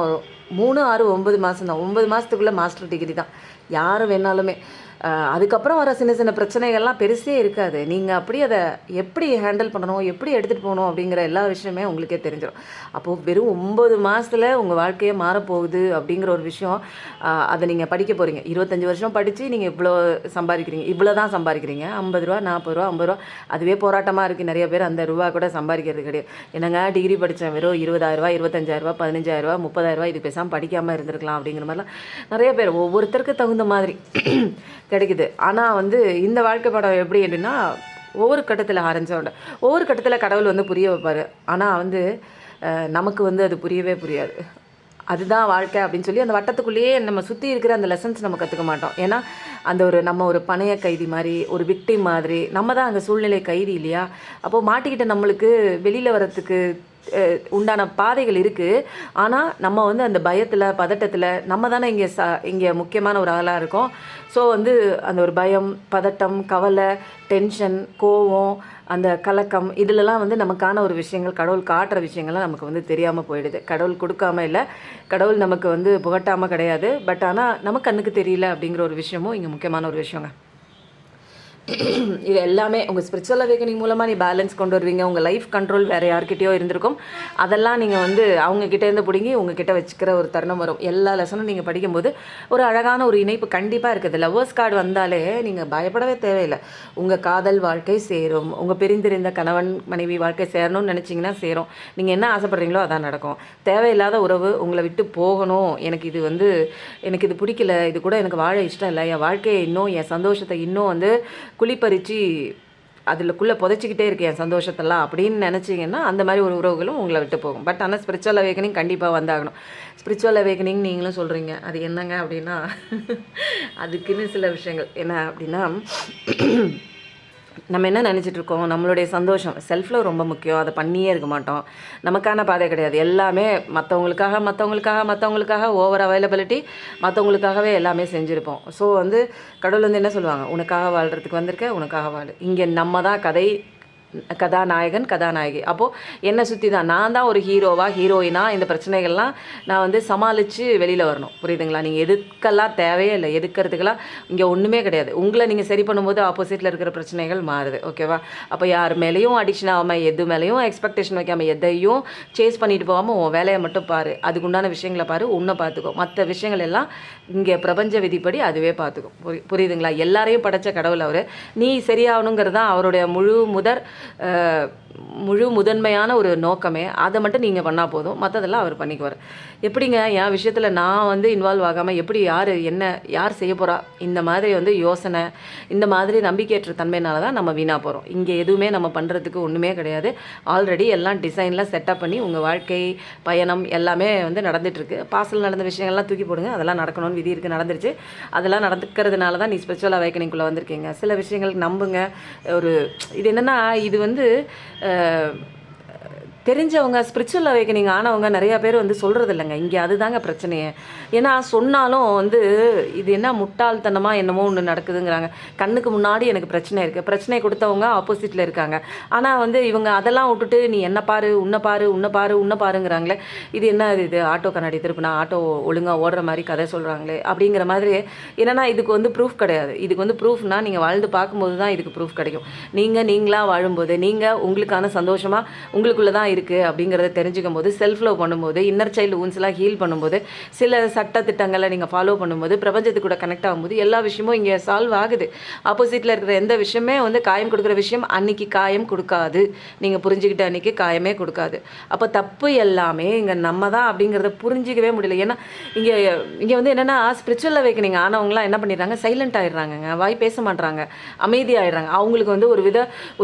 S1: 3, 6, 9 மாதம் தான். 9 மாதத்துக்குள்ளே மாஸ்டர் டிகிரி தான் யார் வேணாலுமே. அதுக்கப்புறம் வர சின்ன சின்ன பிரச்சனைகள்லாம் பெருசே இருக்காது. நீங்கள் அப்படி அதை எப்படி ஹேண்டில் பண்ணணும், எப்படி எடுத்துகிட்டு போகணும் அப்படிங்கிற எல்லா விஷயமே உங்களுக்கே தெரிஞ்சிடும். அப்போது வெறும் 9 மாதத்தில் உங்கள் வாழ்க்கையே மாறப்போகுது அப்படிங்கிற ஒரு விஷயம், அதை நீங்கள் படிக்க போகிறீங்க. 25 வருஷம் படித்து நீங்கள் இவ்வளோ சம்பாதிக்கிறீங்க, இவ்வளோ தான் சம்பாதிக்கிறீங்க. 50 ரூபா, 40 ரூபா, 50 ரூபா, அதுவே போராட்டமாக இருக்குது. நிறைய பேர் அந்த ரூபா கூட சம்பாதிக்கிறது கிடையாது. என்னங்க டிகிரி படித்தேன், வெறும் 20,000 25,000 15,000 30,000, இது பேசாமல் படிக்காமல் இருந்திருக்கலாம் அப்படிங்கிற மாதிரிலாம் நிறைய பேர் ஒவ்வொருத்தருக்கு தகுந்த மாதிரி கிடைக்குது. ஆனால் வந்து இந்த வாழ்க்கை படம் எப்படி அப்படின்னா, ஒவ்வொரு கட்டத்தில் ஆரம்பித்தோட ஒவ்வொரு கட்டத்தில் கடவுள் வந்து புரிய வைப்பார். ஆனால் வந்து நமக்கு வந்து அது புரியவே புரியாது. அதுதான் வாழ்க்கை அப்படின்னு சொல்லி அந்த வட்டத்துக்குள்ளேயே நம்ம சுற்றி இருக்கிற அந்த லெசன்ஸ் நம்ம கற்றுக்க மாட்டோம். ஏன்னா அந்த ஒரு நம்ம ஒரு பணைய கைதி மாதிரி, ஒரு விக்டிம் மாதிரி, நம்ம தான் அங்கே சூழ்நிலை கைதி இல்லையா? அப்போது மாட்டிக்கிட்ட நம்மளுக்கு வெளியில் வரத்துக்கு உண்டான பாதைகள் இருக்குது. ஆனால் நம்ம வந்து அந்த பயத்தில் பதட்டத்தில் நம்ம தானே இங்கே முக்கியமான ஒரு ஆளாக இருக்கோம். ஸோ வந்து அந்த ஒரு பயம், பதட்டம், கவலை, டென்ஷன், கோவம், அந்த கலக்கம், இதிலலாம் வந்து நமக்கான ஒரு விஷயங்கள், கடவுள் காட்டுற விஷயங்கள்லாம் நமக்கு வந்து தெரியாமல் போயிடுது. கடவுள் கொடுக்காம இல்லை, கடவுள் நமக்கு வந்து புகட்டாமல் கிடையாது. பட் ஆனால் நமக்கு கண்ணுக்கு தெரியல அப்படிங்கிற ஒரு விஷயமும் இங்கே முக்கியமான ஒரு விஷயங்க. இது எல்லாமே உங்கள் ஸ்பிரிச்சுவல் அவேக்கனிங் மூலமாக நீ பேலன்ஸ் கொண்டு வருவீங்க. உங்கள் லைஃப் கண்ட்ரோல் வேறு யார்கிட்டயோ இருந்திருக்கும், அதெல்லாம் நீங்கள் வந்து அவங்கக்கிட்டேருந்து பிடுங்கி உங்ககிட்ட வச்சுக்கிற ஒரு தருணம் வரும். எல்லா லெசனும் நீங்கள் படிக்கும்போது ஒரு அழகான ஒரு இணைப்பு கண்டிப்பாக இருக்குது. லவ்வர்ஸ் கார்டு வந்தாலே நீங்கள் பயப்படவே தேவையில்லை. உங்கள் காதல் வாழ்க்கை சேரும், உங்கள் பிரிந்திருந்த கணவன் மனைவி வாழ்க்கை சேரணும்னு நினச்சிங்கன்னா சேரும். நீங்கள் என்ன ஆசைப்படுறீங்களோ அதான் நடக்கும். தேவையில்லாத உறவு உங்களை விட்டு போகணும், எனக்கு இது பிடிக்கல, இது கூட எனக்கு வாழ இஷ்டம் இல்லை, என் வாழ்க்கையை இன்னும், என் சந்தோஷத்தை இன்னும் வந்து குழிப்பறித்து அதுக்குள்ளே புதைச்சிக்கிட்டே இருக்கு என் சந்தோஷத்தெல்லாம் அப்படின்னு நினச்சிங்கன்னா அந்த மாதிரி ஒரு உறவுகளும் உங்களை விட்டு போகும். பட் ஆனால் ஸ்பிரிச்சுவல் அவேக்கனிங் கண்டிப்பாக வந்தாகணும். ஸ்பிரிச்சுவல் அவேக்கனிங் நீங்களும் சொல்கிறீங்க, அது என்னங்க அப்படின்னா அதுக்குன்னு சில விஷயங்கள் என்ன அப்படின்னா, நம்ம என்ன நினச்சிட்ருக்கோம், நம்மளுடைய சந்தோஷம் செல்ஃப் லவ் ரொம்ப முக்கியம், அதை பண்ணியே இருக்க மாட்டோம். நமக்கான பாதை கிடையாது, எல்லாமே மற்றவங்களுக்காக ஓவர் அவைலபிலிட்டி, மற்றவங்களுக்காகவே எல்லாமே செஞ்சுருப்போம். ஸோ வந்து கடவுள் வந்து என்ன சொல்லுவாங்க, உனக்காக வாழ்கிறதுக்கு வந்திருக்க, உனக்காக வாழு. இங்கே நம்ம தான் கதாநாயகன் கதாநாயகி. அப்போது என்னை சுற்றி தான் நான் தான் ஒரு ஹீரோயினாக இந்த பிரச்சனைகள்லாம் நான் வந்து சமாளித்து வெளியில் வரணும். புரியுதுங்களா? நீங்கள் எதுக்கெல்லாம் தேவையே இல்லை, எதுக்கிறதுக்கெல்லாம் இங்கே ஒன்றுமே கிடையாது. உங்களை நீங்கள் சரி பண்ணும்போது ஆப்போசிட்டில் இருக்கிற பிரச்சனைகள் மாறுது. ஓகேவா? அப்போ யார் மேலேயும் அடிக்ஷன் ஆகாமல், எது மேலேயும் எக்ஸ்பெக்டேஷன் வைக்காமல், எதையும் சேஸ் பண்ணிட்டு போகாமல் உன் வேலையை மட்டும் பாரு, அதுக்குண்டான விஷயங்களை பாரு, உன்னை பார்த்துக்கோ. மற்ற விஷயங்கள் எல்லாம் இங்கே பிரபஞ்ச விதிப்படி அதுவே பார்த்துக்கும். புரியுதுங்களா? எல்லாரையும் படைத்த கடவுள் அவர். நீ சரியாகணுங்கிறது தான் அவருடைய முழு முதற் முதன்மையான ஒரு நோக்கமே. அதை மட்டும் நீங்கள் பண்ணால் போதும், மற்றதெல்லாம் அவர் பண்ணிக்குவார். எப்படிங்க என் விஷயத்தில் நான் வந்து இன்வால்வ் ஆகாமல் எப்படி யார் செய்ய போகிறா, இந்த மாதிரி வந்து யோசனை, இந்த மாதிரி நம்பிக்கையற்ற தன்மையினால தான் நம்ம வீணாக போகிறோம். இங்கே எதுவுமே நம்ம பண்ணுறதுக்கு ஒன்றுமே கிடையாது. ஆல்ரெடி எல்லாம் டிசைனில் செட்டப் பண்ணி உங்கள் வாழ்க்கை பயணம் எல்லாமே வந்து நடந்துகிட்ருக்கு. பாசல் நடந்த விஷயங்கள்லாம் தூக்கி போடுங்க, அதெல்லாம் நடக்கணும்னு விதி இருக்குது, நடந்துருச்சு. அதெல்லாம் நடந்துக்கிறதுனால தான் நீ ஸ்பிரிச்சுவல் அவேக்கனிங்குள்ளே வந்திருக்கீங்க. சில விஷயங்களுக்கு நம்புங்க. இது என்னென்னா, இது வந்து தெரிஞ்சவங்க ஸ்பிரிச்சுவல் அவேக்கனிங் ஆனவங்க நிறையா பேர் வந்து சொல்கிறது இல்லைங்க. இங்கே அதுதாங்க பிரச்சனையே. ஏன்னா சொன்னாலும் வந்து இது என்ன முட்டாள்தனமாக என்னமோ ஒன்று நடக்குதுங்கிறாங்க. கண்ணுக்கு முன்னாடி எனக்கு பிரச்சனை இருக்குது. பிரச்சனை கொடுத்தவங்க ஆப்போசிட்டில் இருக்காங்க. ஆனால் வந்து இவங்க அதெல்லாம் விட்டுட்டு நீ என்ன பாரு, உன்னை பாருங்கிறாங்களே. இது என்ன இது ஆட்டோ கண்ணாடி திருப்பினா ஆட்டோ ஒழுங்காக ஓடுற மாதிரி கதை சொல்கிறாங்களே அப்படிங்கிற மாதிரி. என்னென்னா இதுக்கு வந்து ப்ரூஃப் கிடையாது. இதுக்கு வந்து ப்ரூஃப்னால் நீங்கள் வாழ்ந்து பார்க்கும்போது தான் இதுக்கு ப்ரூஃப் கிடைக்கும். நீங்களாக வாழும்போது, நீங்கள் உங்களுக்கான சந்தோஷமாக உங்களுக்குள்ளே தான் இருக்குது அப்படிங்கிறத தெரிஞ்சுக்கும் போது, செல்ஃப் லவ் பண்ணும்போது, இன்னர் சைல்டு ஊன்ஸ்லாம் ஹீல் பண்ணும்போது, சில சட்ட திட்டங்களை நீங்கள் ஃபாலோ பண்ணும்போது, பிரபஞ்சத்துக்கு கூட கனெக்ட் ஆகும்போது எல்லா விஷயமும் இங்கே சால்வ் ஆகுது. ஆப்போசிட்டில் இருக்கிற எந்த விஷயமே வந்து காயம் கொடுக்குற விஷயம் அன்னைக்கு காயம் கொடுக்காது. நீங்கள் புரிஞ்சுக்கிட்ட அன்றைக்கி காயமே கொடுக்காது. அப்போ தப்பு எல்லாமே இங்கே நம்ம தான் அப்படிங்கிறத புரிஞ்சிக்கவே முடியல. ஏன்னா இங்கே வந்து என்னென்னா ஸ்பிரிச்சுவல் அவேக்கனிங் ஆனவங்களாம் என்ன பண்ணிடுறாங்க, சைலண்ட் ஆகிடுறாங்கங்க. வாய் பேச மாட்டுறாங்க, அமைதியாகிடுறாங்க. அவங்களுக்கு வந்து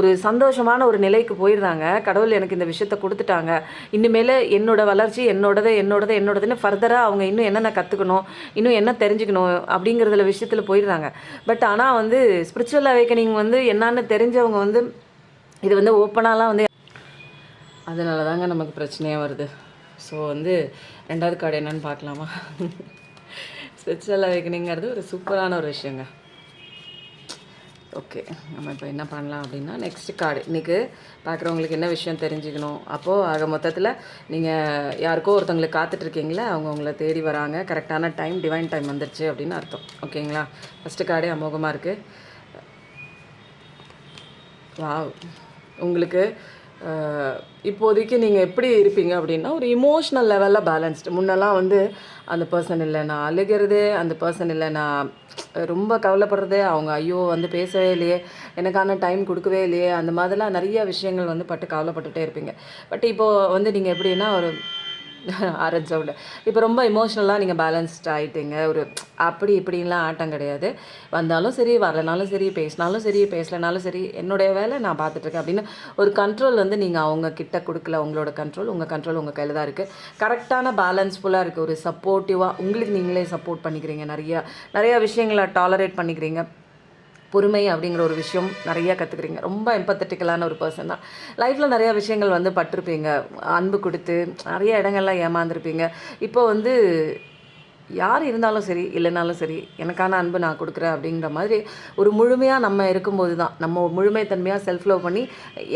S1: ஒரு சந்தோஷமான ஒரு நிலைக்கு போயிடுறாங்க. கடவுள் எனக்கு இந்த விஷயத்தை கொடுத்துட்டாங்க, இனிமேல் என்னோட வளர்ச்சி என்னோடதுன்னு ஃபர்தராக அவங்க இன்னும் என்னென்ன கற்றுக்கணும், இன்னும் என்ன தெரிஞ்சுக்கணும் அப்படிங்கிறதுல விஷயத்தில் போயிடுறாங்க. பட் ஆனால் வந்து ஸ்பிரிச்சுவல் அவேக்கனிங் வந்து என்னன்னு தெரிஞ்சவங்க வந்து இது வந்து ஓப்பனாலாம் வந்து அதனால தாங்க நமக்கு பிரச்சனையாக வருது. ஸோ வந்து 2வது கார்டு என்னன்னு பார்க்கலாமா? ஸ்பிரிச்சுவல் அவேக்கனிங்கிறது ஒரு சூப்பரான ஒரு விஷயங்க. ஓகே, நம்ம இப்போ என்ன பண்ணலாம் அப்படின்னா, நெக்ஸ்ட் கார்டு இன்றைக்கி பார்க்குறவங்களுக்கு என்ன விஷயம் தெரிஞ்சுக்கணும். அப்போது ஆக மொத்தத்தில் நீங்கள் யாருக்கோ ஒருத்தவங்களுக்கு காத்துட்ருக்கீங்களா, அவங்க உங்களை தேடி வராங்க. கரெக்டான டைம், டிவைன் டைம் வந்துருச்சு அப்படின்னு அர்த்தம். ஓகேங்களா? ஃபஸ்ட்டு கார்டே அமோகமாக இருக்குது. வாவ், உங்களுக்கு இப்போதைக்கு நீங்கள் எப்படி இருப்பீங்க அப்படின்னா, ஒரு இமோஷ்னல் லெவலில் பேலன்ஸ்டு. முன்னெல்லாம் வந்து அந்த பர்சன் இல்லை நான் அழுகிறது, அந்த பர்சன் இல்லை நான் ரொம்ப கவலைப்படுறது, அவங்க ஐயோ வந்து பேசவே இல்லையே, எனக்கான டைம் கொடுக்கவே இல்லையே, அந்த மாதிரிலாம் நிறைய விஷயங்கள் வந்து பட்டு கவலைப்பட்டுகிட்டே இருப்பீங்க. பட் இப்போது வந்து நீங்கள் எப்படின்னா ஒரு ஆரஞ்சு சவுண்டு இப்போ ரொம்ப இமோஷ்னலாக நீங்கள் பேலன்ஸ்ட் ஆகிட்டீங்க. ஒரு அப்படி இப்படின்லாம் ஆட்டம் கிடையாது. வந்தாலும் சரி, வரலனாலும் சரி, பேசினாலும் சரி, பேசலனாலும் சரி, என்னுடைய வேலை நான் பார்த்துட்ருக்கேன் அப்படின்னு ஒரு கண்ட்ரோல் வந்து நீங்கள் அவங்க கிட்ட கொடுக்கல. உங்களோட கண்ட்ரோல் உங்கள் கையில் தான் இருக்குது. கரெக்டான பேலன்ஸ்ஃபுல்லாக இருக்குது. ஒரு சப்போர்ட்டிவாக உங்களுக்கு நீங்களே சப்போர்ட் பண்ணிக்கிறீங்க. நிறையா விஷயங்களை டாலரேட் பண்ணிக்கிறீங்க. பொறுமை அப்படிங்கிற ஒரு விஷயம் நிறையா கற்றுக்குறீங்க. ரொம்ப எம்பத்தட்டிக்கலான ஒரு பர்சன் தான். லைஃப்பில் நிறையா விஷயங்கள் வந்து பட்டிருப்பீங்க. அன்பு கொடுத்து நிறைய இடங்கள்லாம் ஏமாந்துருப்பீங்க. இப்போ வந்து யார் இருந்தாலும் சரி, இல்லைனாலும் சரி, எனக்கான அன்பு நான் கொடுக்குறேன் அப்படிங்கிற மாதிரி ஒரு முழுமையாக நம்ம இருக்கும்போது தான், நம்ம முழுமைத்தன்மையாக செல்ஃப் லவ் பண்ணி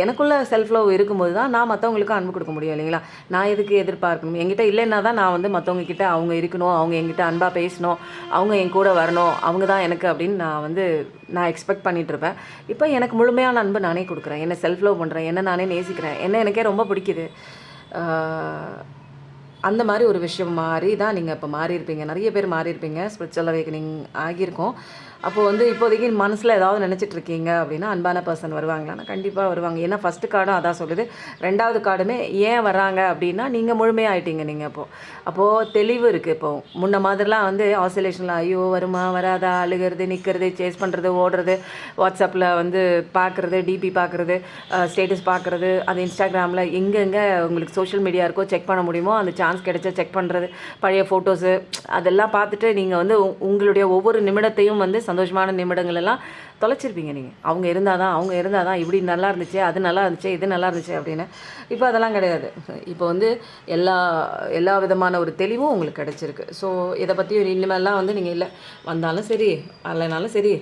S1: எனக்குள்ளே செல்ஃப் லவ் இருக்கும்போது தான் நான் மற்றவங்களுக்கும் அன்பு கொடுக்க முடியும் இல்லைங்களா? நான் எதுக்கு எதிர்பார்க்கணும்? என்கிட்ட இல்லைன்னா தான் நான் வந்து மற்றவங்கக்கிட்ட அவங்க இருக்கணும், அவங்க என்கிட்ட அன்பாக பேசணும், அவங்க என் கூட வரணும், அவங்க தான் எனக்கு அப்படின்னு நான் எக்ஸ்பெக்ட் பண்ணிகிட்ருப்பேன். இப்போ எனக்கு முழுமையான அன்பு நானே கொடுக்குறேன். என்னை செல்ஃப் லவ் பண்ணுறேன், என்னை நானே நேசிக்கிறேன், என்ன எனக்கே ரொம்ப பிடிக்குது. அந்த மாதிரி ஒரு விஷயம் மாறி தான் நீங்கள் இப்போ மாறியிருப்பீங்க. நிறைய பேர் மாறியிருப்பீங்க. ஸ்பிரிச்சுவல் அவேக்கனிங் ஆகியிருக்கும். அப்போது வந்து இப்போதைக்கு மனசில் ஏதாவது நினச்சிட்ருக்கீங்க அப்படின்னா, அன்பான பர்சன் வருவாங்களான்னா கண்டிப்பாக வருவாங்க. ஏன்னா ஃபஸ்ட்டு கார்டும் அதான் சொல்லுது. 2வது கார்டுமே ஏன் வராங்க அப்படின்னா, நீங்கள் முழுமையாகிட்டீங்க. நீங்கள் அப்போது தெளிவு இருக்குது. இப்போது முன்ன மாதிரிலாம் வந்து ஆசிலேஷனில் ஐயோ வருமா வராதா, அழுகிறது, நிற்கிறது, சேஸ் பண்ணுறது, ஓடுறது, வாட்ஸ்அப்பில் வந்து பார்க்குறது, டிபி பார்க்குறது, ஸ்டேட்டஸ் பார்க்குறது, அது இன்ஸ்டாகிராமில் எங்கெங்கே உங்களுக்கு சோஷியல் மீடியா இருக்கோ செக் பண்ண முடியுமோ அந்த சான்ஸ் கிடைச்சா செக் பண்ணுறது, பழைய ஃபோட்டோஸு அதெல்லாம் பார்த்துட்டு நீங்கள் வந்து உங்களுடைய ஒவ்வொரு நிமிடத்தையும் வந்து சந்தோஷமான நிமிடங்கள் எல்லாம் தொலைச்சிருப்பீங்க. நீங்கள் அவங்க இருந்தால் தான் இப்படி நல்லா இருந்துச்சு, அது நல்லா இருந்துச்சு, இது நல்லா இருந்துச்சு அப்படின்னு. இப்போ அதெல்லாம் கிடையாது. இப்போ வந்து எல்லா விதமான ஒரு தெளிவும் உங்களுக்கு கிடச்சிருக்கு. ஸோ இதை பற்றி இனிமேலாம் வந்து நீங்கள் இல்லை வந்தாலும் சரி, வரலைனாலும் சரி,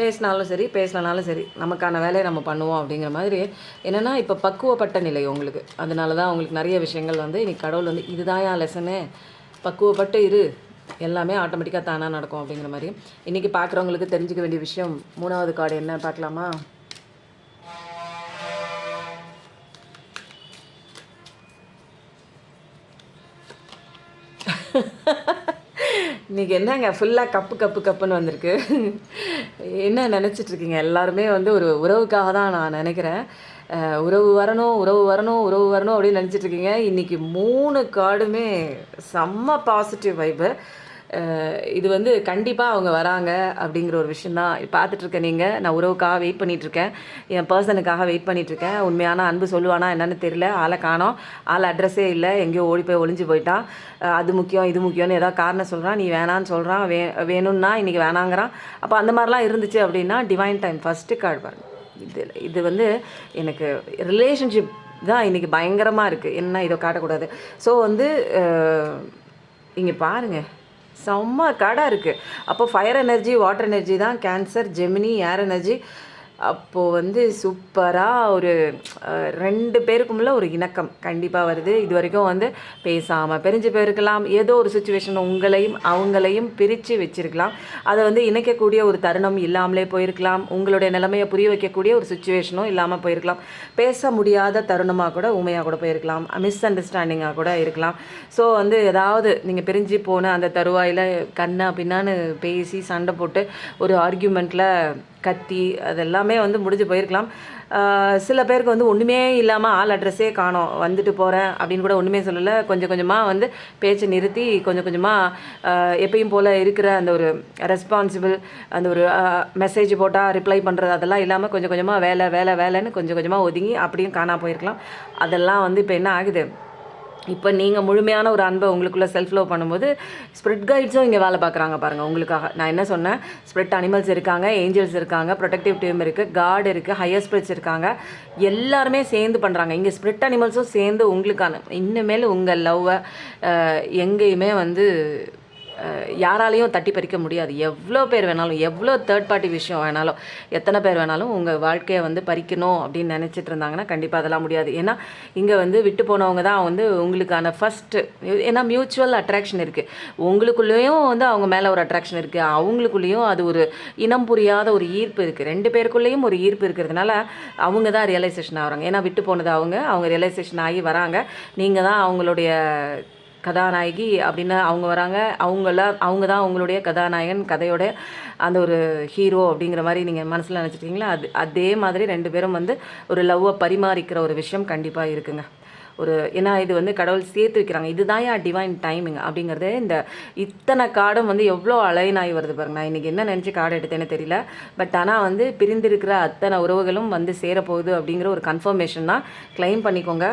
S1: பேசினாலும் சரி, பேசலனாலும் சரி, நமக்கான வேலையை நம்ம பண்ணுவோம் அப்படிங்கிற மாதிரி. என்னென்னா இப்போ பக்குவப்பட்ட நிலை உங்களுக்கு. அதனால தான் உங்களுக்கு நிறைய விஷயங்கள் வந்து இன்றைக்கி கடவுள் வந்து இதுதான் என் லெசனு, பக்குவப்பட்டு இரு, எல்லாமே ஆட்டோமேட்டிக்காக தானாக நடக்கும் அப்படிங்கிற மாதிரி. இன்றைக்கி பார்க்குறவங்களுக்கு தெரிஞ்சுக்க வேண்டிய விஷயம் 3வது கார்டு என்ன பார்க்கலாமா? இன்றைக்கி என்னங்க ஃபுல்லாக கப்புன்னு வந்திருக்கு. என்ன நினச்சிட்ருக்கீங்க எல்லாருமே வந்து ஒரு உறவுக்காக தான் நான் நினைக்கிறேன். உறவு வரணும் உறவு வரணும் உறவு வரணும் அப்படின்னு நினச்சிட்ருக்கீங்க. இன்றைக்கி 3 கார்டுமே செம்ம பாசிட்டிவ் வைப்பு. இது வந்து கண்டிப்பாக அவங்க வராங்க அப்படிங்கிற ஒரு விஷயம் தான் பார்த்துட்ருக்கேன். நீங்கள் நான் உறவுக்காக வெயிட் பண்ணிகிட்ருக்கேன், என் பர்சனுக்காக வெயிட் பண்ணிகிட்ருக்கேன். உண்மையான அன்பு சொல்லுவானா என்னென்னு தெரியல. ஆளை காணோம், ஆள் அட்ரஸே இல்லை, எங்கேயோ ஓடி போய் ஒளிஞ்சு போயிட்டான். அது முக்கியம் இது முக்கியம்னு ஏதாவது காரணம் சொல்கிறான், நீ வேணான்னு சொல்கிறான், வேணும்னா இன்றைக்கி வேணாங்கிறான். அப்போ அந்த மாதிரிலாம் இருந்துச்சு அப்படின்னா டிவைன் டைம் ஃபஸ்ட்டு கார்டு பாருங்க. இது வந்து எனக்கு ரிலேஷன்ஷிப் தான் இன்றைக்கி பயங்கரமாக இருக்குது. என்ன இதை காட்டக்கூடாது. ஸோ வந்து இங்கே பாருங்கள், செம்ம காடாக இருக்குது. அப்போ ஃபயர் எனர்ஜி வாட்டர் எனர்ஜி தான் கேன்சர், ஜெமினி ஏர் எனர்ஜி. அப்போது வந்து சூப்பராக ஒரு 2 பேருக்குள்ள ஒரு இணக்கம் கண்டிப்பாக வருது. இது வரைக்கும் வந்து பேசாமல் பிரிஞ்சு போயிருக்கலாம், ஏதோ ஒரு சுச்சுவேஷன் உங்களையும் அவங்களையும் பிரித்து வச்சுருக்கலாம். அதை வந்து இணைக்கக்கூடிய ஒரு தருணம் இல்லாமலே போயிருக்கலாம். உங்களுடைய நிலைமையை புரிய வைக்கக்கூடிய ஒரு சுச்சுவேஷனும் இல்லாமல் போயிருக்கலாம். பேச முடியாத தருணமாக கூட ஊமையாக கூட போயிருக்கலாம், மிஸ் அண்டர்ஸ்டாண்டிங்காக கூட இருக்கலாம். ஸோ வந்து ஏதாவது நீங்கள் பிரிஞ்சு போன அந்த தருவாயில் கண்ணா பின்னான்னு பேசி சண்டை போட்டு ஒரு ஆர்கியூமெண்ட்டில் கத்தி அதெல்லாமே வந்து முடிஞ்சு போயிருக்கலாம். சில பேருக்கு வந்து ஒன்றுமே இல்லாமல் ஆள் அட்ரஸே காணோம், வந்துட்டு போகிறேன் அப்படின்னு கூட ஒன்றுமே சொல்லலை. கொஞ்சம் கொஞ்சமாக வந்து பேச்சை நிறுத்தி கொஞ்சம் கொஞ்சமாக எப்பயும் போல் இருக்கிற அந்த ஒரு ரெஸ்பான்சிபிள், அந்த ஒரு மெசேஜ் போட்டால் ரிப்ளை பண்ணுறது அதெல்லாம் இல்லாமல் கொஞ்சம் கொஞ்சமாக வேலைன்னு கொஞ்சம் கொஞ்சமாக ஒதுங்கி அப்படியும் காணா போயிருக்கலாம். அதெல்லாம் வந்து இப்போ என்ன ஆகுது, இப்போ நீங்கள் முழுமையான ஒரு அன்பை உங்களுக்குள்ளே செல்ஃப் லவ் பண்ணும்போது ஸ்பிரிட் கைட்ஸும் இங்கே வேலை பார்க்குறாங்க பாருங்கள் உங்களுக்காக. நான் என்ன சொன்னேன், ஸ்பிரிட் அனிமல்ஸ் இருக்காங்க, ஏஞ்சல்ஸ் இருக்காங்க, ப்ரொடெக்டிவ் டீம் இருக்குது, காட் இருக்குது, ஹையர் ஸ்பிரிட்ஸ் இருக்காங்க. எல்லாருமே சேர்ந்து பண்ணுறாங்க. இங்கே ஸ்பிரிட் அனிமல்ஸும் சேர்ந்து உங்களுக்கான இன்னுமேல் உங்கள் லவ்வை எங்கேயுமே வந்து யாராலையும் தட்டி பறிக்க முடியாது. எவ்வளோ பேர் வேணாலும், எவ்வளோ தேர்ட் பார்ட்டி விஷயம் வேணாலும், எத்தனை பேர் வேணாலும் உங்கள் வாழ்க்கையை வந்து பறிக்கணும் அப்படின்னு நினச்சிட்டு இருந்தாங்கன்னா கண்டிப்பாக அதெல்லாம் முடியாது. ஏன்னா இங்கே வந்து விட்டு போனவங்க தான் வந்து உங்களுக்கான ஃபஸ்ட்டு. ஏன்னா மியூச்சுவல் அட்ராக்ஷன் இருக்குது. உங்களுக்குள்ளேயும் வந்து அவங்க மேலே ஒரு அட்ராக்ஷன் இருக்குது, அவங்களுக்குள்ளேயும் அது ஒரு இனம் புரியாத ஒரு ஈர்ப்பு இருக்குது. 2 பேருக்குள்ளேயும் ஒரு ஈர்ப்பு இருக்கிறதுனால அவங்க தான் ரியலைசேஷன் ஆகிறாங்க. ஏன்னா விட்டு போனது அவங்க ரியலைசேஷன் ஆகி வராங்க. நீங்கள் தான் அவங்களுடைய கதாநாயகி அப்படின்னு அவங்க வராங்க. அவங்க தான் அவங்களுடைய கதாநாயகன், கதையோட அந்த ஒரு ஹீரோ அப்படிங்கிற மாதிரி நீங்கள் மனசில் நினச்சிட்டிங்களா? அதே மாதிரி 2 பேரும் வந்து ஒரு லவ்வை பரிமாறிக்கிற ஒரு விஷயம் கண்டிப்பாக இருக்குங்க. ஏன்னா இது வந்து கடவுள் சேர்த்து வைக்கிறாங்க. இதுதான் டிவைன் டைமிங் அப்படிங்கிறது. இந்த இத்தனை கார்டும் வந்து எவ்வளோ அலைனாகி வருது பாருங்க. நான் இன்றைக்கி என்ன நினச்சி கார்டு எடுத்தேன்னு தெரியல. பட் ஆனால் வந்து பிரிந்திருக்கிற அத்தனை உறவுகளும் வந்து சேரப்போகுது அப்படிங்கிற ஒரு கன்ஃபர்மேஷன் தான். கிளைம் பண்ணிக்கோங்க.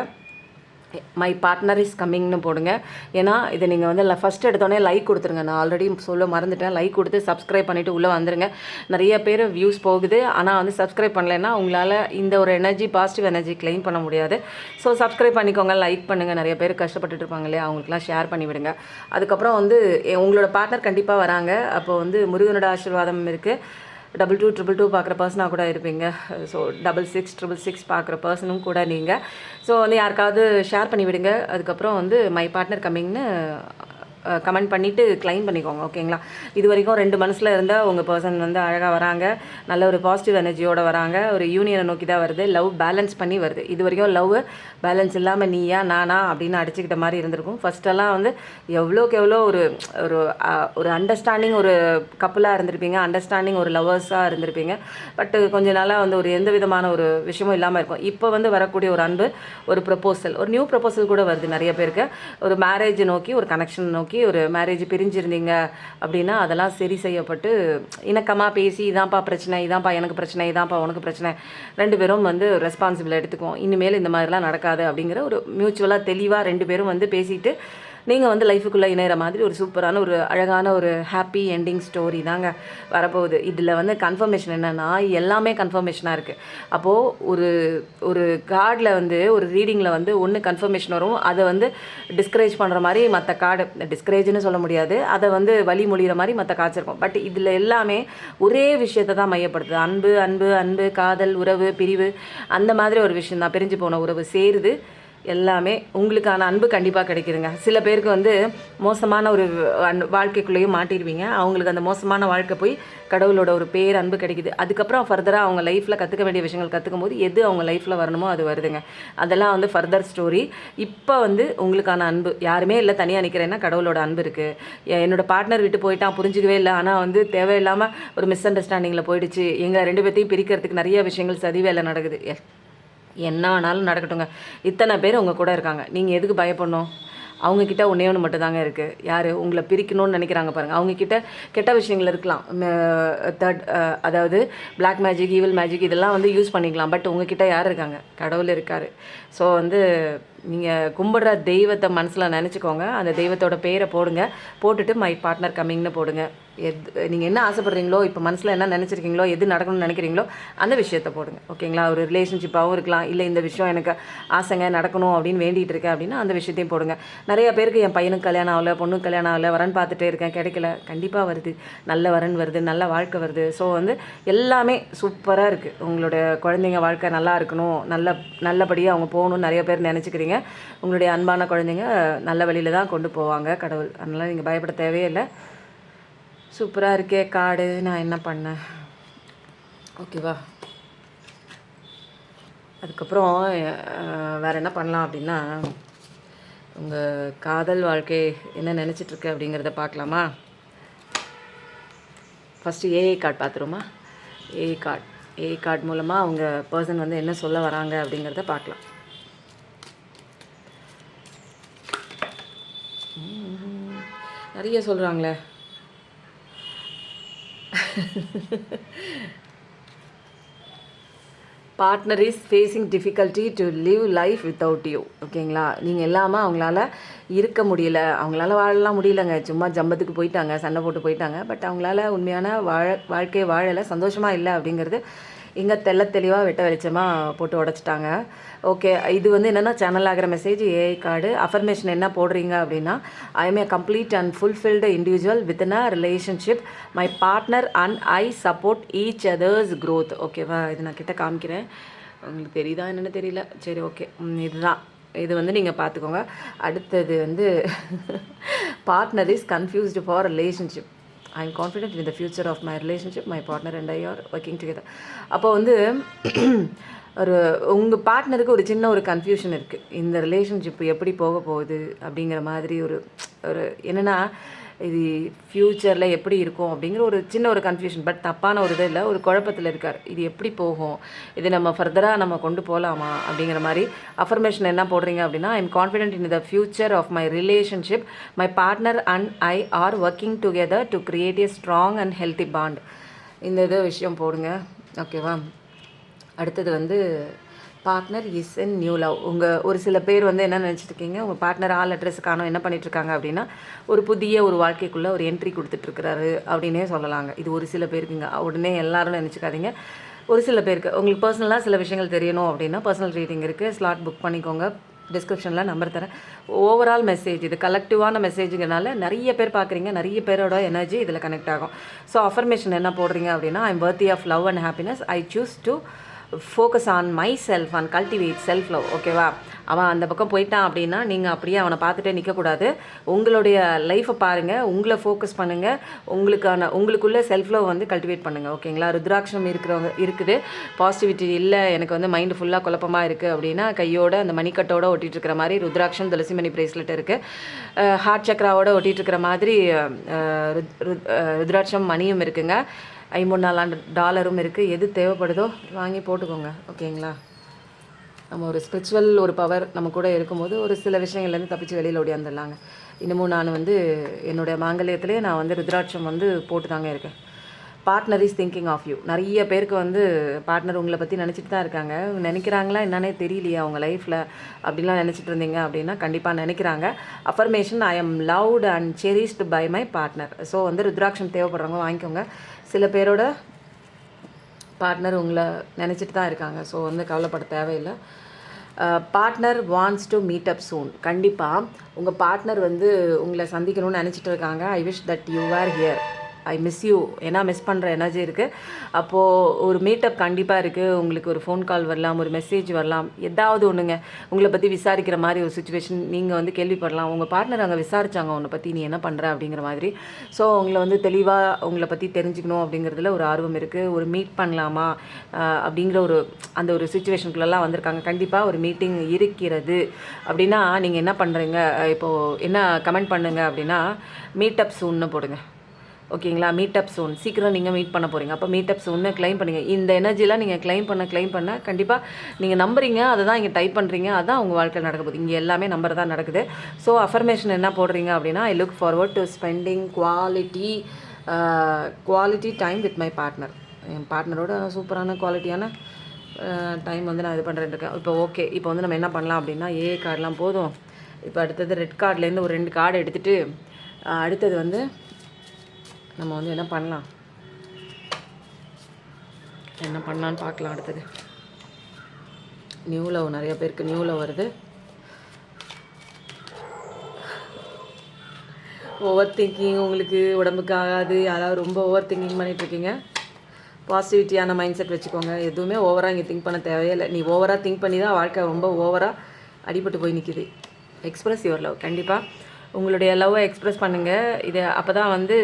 S1: மை பார்ட்னர் இஸ் கம்மிங்னு போடுங்க. ஏன்னா இதை நீங்கள் வந்து ஃபஸ்ட் எடுத்தோடனே லைக் கொடுத்துருங்க. நான் ஆல்ரெடி சொல்ல மறந்துட்டேன். லைக் கொடுத்து சப்ஸ்கிரைப் பண்ணிவிட்டு உள்ளே வந்துடுங்க. நிறைய பேர் வியூஸ் போகுது, ஆனால் வந்து சப்ஸ்கிரைப் பண்ணலைன்னா உங்களால் இந்த ஒரு எனர்ஜி, பாசிட்டிவ் எனர்ஜி கிளைம் பண்ண முடியாது. ஸோ சப்ஸ்கிரைப் பண்ணிக்கோங்க, லைக் பண்ணுங்கள். நிறைய பேர் கஷ்டப்பட்டுட்டு இருப்பாங்க இல்லையா, அவங்களுக்குலாம் ஷேர் பண்ணிவிடுங்க. அதுக்கப்புறம் வந்து உங்களோட பார்ட்னர் கண்டிப்பாக வராங்க. அப்போ வந்து முருகனோட ஆசீர்வாதம் இருக்குது. 2222 பார்க்குற பர்சனாக கூட இருப்பீங்க. ஸோ 6666 பார்க்குற பர்சனும் கூட நீங்கள். ஸோ வந்து யாருக்காவது ஷேர் பண்ணி விடுங்க. அதுக்கப்புறம் வந்து மை பார்ட்னர் கம்மிங்னு கமெண்ட் பண்ணிவிட்டு கிளைம் பண்ணிக்கோங்க. ஓகேங்களா? இது வரைக்கும் 2 மனசில் இருந்தால் உங்கள் பர்சன் வந்து அழகாக வராங்க, நல்ல ஒரு பாசிட்டிவ் எனர்ஜியோடு வராங்க, ஒரு யூனியனை நோக்கி தான் வருது, லவ் பேலன்ஸ் பண்ணி வருது. இது வரைக்கும் லவ் பேலன்ஸ் இல்லாமல் நீயா நானா அப்படின்னு அடிச்சுக்கிட்ட மாதிரி இருந்திருக்கும். ஃபஸ்ட்டெல்லாம் வந்து எவ்வளோக்கு எவ்வளோ ஒரு அண்டர்ஸ்டாண்டிங் ஒரு கப்பலாக இருந்திருப்பீங்க, அண்டர்ஸ்டாண்டிங் ஒரு லவ்வர்ஸாக இருந்திருப்பீங்க. பட்டு கொஞ்ச நாளாக வந்து ஒரு எந்த விதமான ஒரு விஷயமும் இல்லாமல் இருக்கும். இப்போ வந்து வரக்கூடிய ஒரு அன்பு, ஒரு ப்ரப்போசல், ஒரு நியூ ப்ரப்போசல் கூட வருது நிறைய பேருக்கு. ஒரு மேரேஜ் நோக்கி, ஒரு கனெக்ஷன் நோக்கி, ஒரு மேரேஜ் பிரிஞ்சிருந்தீங்க அப்படின்னா அதெல்லாம் சரி செய்யப்பட்டு இணக்கமாக பேசி இதான்ப்பா பிரச்சனை, இதான்ப்பா எனக்கு பிரச்சனை, இதான்ப்பா உனக்கு பிரச்சனை, 2 பேரும் வந்து ரெஸ்பான்சிபிள் எடுத்துக்குவோம், இனிமேல் இந்த மாதிரிலாம் நடக்காது அப்படிங்கிற ஒரு மியூச்சுவலாக தெளிவாக 2 பேரும் வந்து பேசிட்டு நீங்கள் வந்து லைஃபுக்குள்ளே இணைகிற மாதிரி ஒரு சூப்பரான ஒரு அழகான ஒரு ஹாப்பி எண்டிங் ஸ்டோரி தாங்க வரப்போகுது. இதில் வந்து கன்ஃபர்மேஷன் என்னென்னா எல்லாமே கன்ஃபர்மேஷனாக இருக்குது. அப்போது ஒரு கார்டில் வந்து ஒரு ரீடிங்கில் வந்து ஒன்று கன்ஃபர்மேஷன் வரும், அதை வந்து டிஸ்கரேஜ் பண்ணுற மாதிரி மற்ற கார்டு, டிஸ்கரேஜ்னு சொல்ல முடியாது, அதை வந்து வழி மொழிகிற மாதிரி மற்ற கார்ட்ஸ் இருக்கும். பட் இதில் எல்லாமே ஒரே விஷயத்தை தான் மையப்படுத்துது. அன்பு அன்பு அன்பு, காதல், உறவு, பிரிவு, அந்த மாதிரி ஒரு விஷயம் தான். பிரிஞ்சு போன உறவு சேருது, எல்லாமே உங்களுக்கான அன்பு கண்டிப்பாக கிடைக்குதுங்க. சில பேருக்கு வந்து மோசமான ஒரு வாழ்க்கைக்குள்ளேயும் மாட்டிடுவீங்க. அவங்களுக்கு அந்த மோசமான வாழ்க்கை போய் கடவுளோட ஒரு பேர் அன்பு கிடைக்குது. அதுக்கப்புறம் ஃபர்தராக அவங்க லைஃப்பில் கற்றுக்க வேண்டிய விஷயங்கள் கற்றுக்கும் போது எது அவங்க லைஃப்பில் வரணுமோ அது வருதுங்க. அதெல்லாம் வந்து ஃபர்தர் ஸ்டோரி. இப்போ வந்து உங்களுக்கான அன்பு யாருமே இல்லை, தனியாக நிற்கிறேன்னா கடவுளோட அன்பு இருக்குது. என்னோடய பார்ட்னர் விட்டு போயிட்டான், புரிஞ்சிக்கவே இல்லை, ஆனால் வந்து தேவையில்லாமல் ஒரு மிஸ் அண்டர்ஸ்டாண்டிங்கில் போயிடுச்சு, எங்கள் 2 பேர்த்தையும் பிரிக்கிறதுக்கு நிறைய விஷயங்கள் சதி வேலை நடக்குது. என்ன வேணாலும் நடக்கட்டுங்க. இத்தனை பேர் உங்கள் கூட இருக்காங்க. நீங்கள் எதுக்கு பயப்படணும்? அவங்கக்கிட்ட ஒன்றே ஒன்று மட்டும் தாங்க இருக்குது. யார் உங்களை பிரிக்கணும்னு நினைக்கிறாங்க பாருங்கள். அவங்கக்கிட்ட கெட்ட விஷயங்கள் இருக்கலாம். அதாவது பிளாக் மேஜிக், ஈவில் மேஜிக் இதெல்லாம் வந்து யூஸ் பண்ணிக்கலாம். பட் உங்ககிட்ட யார் இருக்காங்க? கடவுள் இருக்கார். ஸோ வந்து நீங்கள் கும்பிடுற தெய்வத்தை மனசில் நினச்சிக்கோங்க. அந்த தெய்வத்தோட பேரை போடுங்க. போட்டுட்டு மை பார்ட்னர் கம்மிங்னு போடுங்க. நீங்கள் என்ன ஆசைப்படுறீங்களோ, இப்போ மனசில் என்ன நினச்சிருக்கீங்களோ, எது நடக்கணும்னு நினைக்கிறீங்களோ அந்த விஷயத்தை போடுங்க. ஓகேங்களா? ஒரு ரிலேஷன்ஷிப்பாகவும் இருக்கலாம், இல்லை இந்த விஷயம் எனக்கு ஆசைங்க நடக்கணும் அப்படின்னு வேண்டிகிட்டு இருக்கேன் அப்படின்னா அந்த விஷயத்தையும் போடுங்க. நிறைய பேருக்கு என் பையனுக்கு கல்யாணம் ஆகலை, பொண்ணுக்கு கல்யாணம் ஆகலை, வரன் பார்த்துட்டே இருக்கேன், கிடைக்கல. கண்டிப்பாக வருது, நல்ல வரன் வருது, நல்ல வாழ்க்கை வருது. ஸோ வந்து எல்லாமே சூப்பராக இருக்குது. உங்களோட குழந்தைங்க வாழ்க்கை நல்லா இருக்கணும், நல்லபடியாக அவங்க போகணும்னு நிறைய பேர் நினச்சிக்கிறீங்க. உங்களுடைய அன்பான குழந்தைங்க நல்ல வழியில் தான் கொண்டு போவாங்க கடவுள். அதனால் நீங்கள் பயப்பட தேவையில்லை. சூப்பராக இருக்கே கார்டு. நான் என்ன பண்ணேன்? ஓகேவா? அதுக்கப்புறம் வேறு என்ன பண்ணலாம் அப்படின்னா, உங்கள் காதல் வாழ்க்கை என்ன நினச்சிட்ருக்கு அப்படிங்கிறத பார்க்கலாமா? ஃபஸ்ட்டு ஏஐ கார்டு பார்த்துருமா? ஏஐ கார்டு மூலமாக அவங்க பர்சன் வந்து என்ன சொல்ல வராங்க அப்படிங்கிறத பார்க்கலாம். நிறைய சொல்கிறாங்களே. Partner is facing difficulty to live life without you. ஓகேங்களா? நீங்கள் இல்லாமல் அவங்களால இருக்க முடியல, அவங்களால வாழலாம் முடியலங்க. சும்மா ஜம்பத்துக்கு போயிட்டாங்க, சண்டை போட்டு போயிட்டாங்க. பட் அவங்களால உண்மையான வாழ்க்கையை வாழலை, சந்தோஷமாக இல்லை அப்படிங்கிறது இங்கே தெளிவாக வெட்ட வெளிச்சமாக போட்டு உடச்சிட்டாங்க. ஓகே, இது வந்து என்னென்னா சேனல் ஆகிற மெசேஜ் ஏஐ கார்டு. அஃபர்மேஷன் என்ன போடுறீங்க அப்படின்னா, I M A complete and fulfilled individual within a relationship. My partner and I support each others growth. ஓகேவா? இது நான் கிட்ட காமிக்கிறேன். உங்களுக்கு தெரியுதா என்னென்னு தெரியல. சரி, ஓகே, இதுதான். இது வந்து நீங்கள் பார்த்துக்கோங்க. அடுத்தது வந்து partner is confused for relationship. I am confident in the future of my relationship. My partner and I are working together. அப்போ வந்து உங்கள் பார்ட்னருக்கு ஒரு சின்ன ஒரு கன்ஃபியூஷன் இருக்குது. இந்த ரிலேஷன்ஷிப் எப்படி போக போகுது அப்படிங்கிற மாதிரி ஒரு என்னென்னா, இது ஃப்யூச்சரில் எப்படி இருக்கும் அப்படிங்கிற ஒரு சின்ன ஒரு கன்ஃபியூஷன். பட் தப்பான ஒரு இது இல்லை, ஒரு குழப்பத்தில் இருக்கார். இது எப்படி போகும், இது நம்ம ஃபர்தராக நம்ம கொண்டு போகலாமா அப்படிங்கிற மாதிரி. அஃபர்மேஷன் என்ன போடுறீங்க அப்படின்னா, I am confident in the future of my relationship. My partner and I are working together to create a strong and healthy bond. இந்த இது விஷயம் போடுங்க. ஓகேவா? அடுத்தது வந்து partner is in new love. ஒரு சில பேர் வந்து என்ன நினச்சிட்ருக்கீங்க, உங்கள் பார்ட்னர் ஆள் அட்ரஸ் காணோம், என்ன பண்ணிகிட்ருக்காங்க அப்படின்னா, ஒரு புதிய ஒரு வாழ்க்கைக்குள்ளே ஒரு என்ட்ரி கொடுத்துட்ருக்கிறாரு அப்படின்னே சொல்லலாங்க. இது ஒரு சில பேருக்குங்க. உடனே எல்லோரும் நினச்சிக்காதீங்க. ஒரு சில பேருக்கு உங்களுக்கு பர்சனலாக சில விஷயங்கள் தெரியணும் அப்படின்னா பர்சனல் ரீடிங் இருக்குது. ஸ்லாட் புக் பண்ணிக்கோங்க. டிஸ்கிரிப்ஷனில் நம்பர் தரேன். ஓவரால் மெசேஜ், இது கலெக்டிவான மெசேஜுங்கிறனால நிறைய பேர் பார்க்குறீங்க, நிறைய பேரோட எனர்ஜி இதில் கனெக்ட் ஆகும். ஸோ அஃபர்மேஷன் என்ன போடுறீங்க அப்படின்னா, I am worthy of love and happiness. I choose to focus on myself and cultivate self love. ஓகேவா? அவன் அந்த பக்கம் போயிட்டான் அப்படின்னா நீங்கள் அப்படியே அவனை பார்த்துட்டே நிற்கக்கூடாது. உங்களுடைய லைஃப்பை பாருங்கள், உங்களை ஃபோக்கஸ் பண்ணுங்கள், உங்களுக்குள்ளே செல்ஃப் லவ் வந்து கல்டிவேட் பண்ணுங்கள். ஓகேங்களா? ருத்ராட்சம் இருக்குது, பாசிட்டிவிட்டி இல்லை, எனக்கு வந்து மைண்டு ஃபுல்லாக குழப்பமாக இருக்குது அப்படின்னா கையோட அந்த மணிக்கட்டோடு ஒட்டிகிட்ருக்கிற மாதிரி ருத்ராட்சம் துளசி மணி ப்ரேஸ்லெட் இருக்குது. ஹார்ட் சக்கராவோடு ஒட்டிகிட்ருக்கிற மாதிரி ருத்ராட்சம் மணியும் இருக்குங்க. $54 இருக்குது. எது தேவைப்படுதோ வாங்கி போட்டுக்கோங்க. ஓகேங்களா? நம்ம ஒரு ஸ்பிரிச்சுவல் ஒரு பவர் நம்ம கூட இருக்கும்போது ஒரு சில விஷயங்கள்லேருந்து தப்பிச்சு வெளியில் ஓடியாந்துடலாங்க. இன்னமும் நான் வந்து என்னுடைய மாங்கல்யத்திலே நான் வந்து ருத்ராட்சம் வந்து போட்டு தாங்க இருக்கேன். Partner is thinking of you. நிறைய பேருக்கு வந்து பார்ட்னர் உங்களை பற்றி நினச்சிட்டு தான் இருக்காங்க. நினைக்கிறாங்களா என்னன்னே தெரியலையா அவங்க லைஃப்பில் அப்படிலாம் நினச்சிட்டு இருந்தீங்க அப்படின்னா கண்டிப்பாக நினைக்கிறாங்க. Affirmation, I am loved and cherished by my partner. So வந்து ருத்ராட்சம் தேவைப்படுறவங்க வாங்கிக்கோங்க. சில பேரோட பார்ட்னர் உங்களை நினச்சிட்டு தான் இருக்காங்க. ஸோ வந்து கவலைப்பட தேவையில்லை. Partner wants to meet up soon. கண்டிப்பாக உங்கள் பார்ட்னர் வந்து உங்களை சந்திக்கணும்னு நினச்சிட்டு இருக்காங்க. I wish that you are here. I miss you. ஏன்னா மிஸ் பண்ணுற எனர்ஜி இருக்குது. அப்போது ஒரு மீட்டப் கண்டிப்பாக இருக்குது. உங்களுக்கு ஒரு ஃபோன் கால் வரலாம், ஒரு மெசேஜ் வரலாம், ஏதாவது ஒன்றுங்க. உங்களை பற்றி விசாரிக்கிற மாதிரி ஒரு சுச்சுவேஷன் நீங்கள் வந்து கேள்விப்படலாம். உங்கள் பார்ட்னர் அங்கே விசாரித்தாங்க உன்னை பற்றி, நீ என்ன பண்ணுற அப்படிங்கிற மாதிரி. ஸோ உங்களை வந்து தெளிவாக உங்களை பற்றி தெரிஞ்சுக்கணும் அப்படிங்கிறதுல ஒரு ஆர்வம் இருக்குது. ஒரு மீட் பண்ணலாமா அப்படிங்கிற அந்த ஒரு சுச்சுவேஷனுக்குள்ளெல்லாம் வந்திருக்காங்க. கண்டிப்பாக ஒரு மீட்டிங் இருக்கிறது அப்படின்னா நீங்கள் என்ன பண்ணுறீங்க, இப்போது என்ன கமெண்ட் பண்ணுங்க அப்படின்னா மீட்டப் சூன்னு போடுங்க. ஓகேங்களா? மீட்டப் சூன். சீக்கிரம் நீங்கள் மீட் பண்ண போகிறீங்க. அப்போ மீட்டப் சூன்னு க்ளைம் பண்ணுங்க. இந்த எனர்ஜிலாம் நீங்கள் க்ளைம் பண்ண கண்டிப்பாக நீங்கள் நம்புறீங்க. அதை தான் இங்கே டைப் பண்ணுறீங்க. அதுதான் உங்கள் வாழ்க்கையில் நடக்க போகுது. இங்கே எல்லாமே நம்பர் தான் நடக்குது. ஸோ அஃபர்மேஷன் என்ன போடுறீங்க அப்படின்னா, I look forward to spending quality time with my partner. என் பார்ட்னரோட சூப்பரான குவாலிட்டியான டைம் வந்து நான் இது பண்ணுறேன் இருக்கேன். இப்போ ஓகே, இப்போ வந்து நம்ம என்ன பண்ணலாம் அப்படின்னா, ஏஏ கார்டெலாம் போதும். இப்போ அடுத்தது ரெட் கார்ட்லேருந்து ஒரு 2 கார்டு எடுத்துகிட்டு அடுத்தது வந்து நம்ம வந்து என்ன பண்ணலான்னு பார்க்கலாம். அடுத்தது நியூ லவ். நிறைய பேருக்கு நியூ லவ் வருது. ஓவர் திங்கிங் உங்களுக்கு உடம்புக்கு ஆகாது. யாராவது ரொம்ப ஓவர் திங்கிங் பண்ணிகிட்ருக்கீங்க. பாசிட்டிவிட்டியான மைண்ட் செட் வச்சுக்கோங்க. எதுவுமே ஓவராக இங்கே திங்க் பண்ண தேவையில்லை. நீ ஓவராக திங்க் பண்ணி தான் வாழ்க்கை ரொம்ப ஓவராக அடிபட்டு போய் நிற்கிது. Express your love. கண்டிப்பாக உங்களுடைய லவ்வை எக்ஸ்ப்ரெஸ் பண்ணுங்கள். இது அப்போ தான் வந்து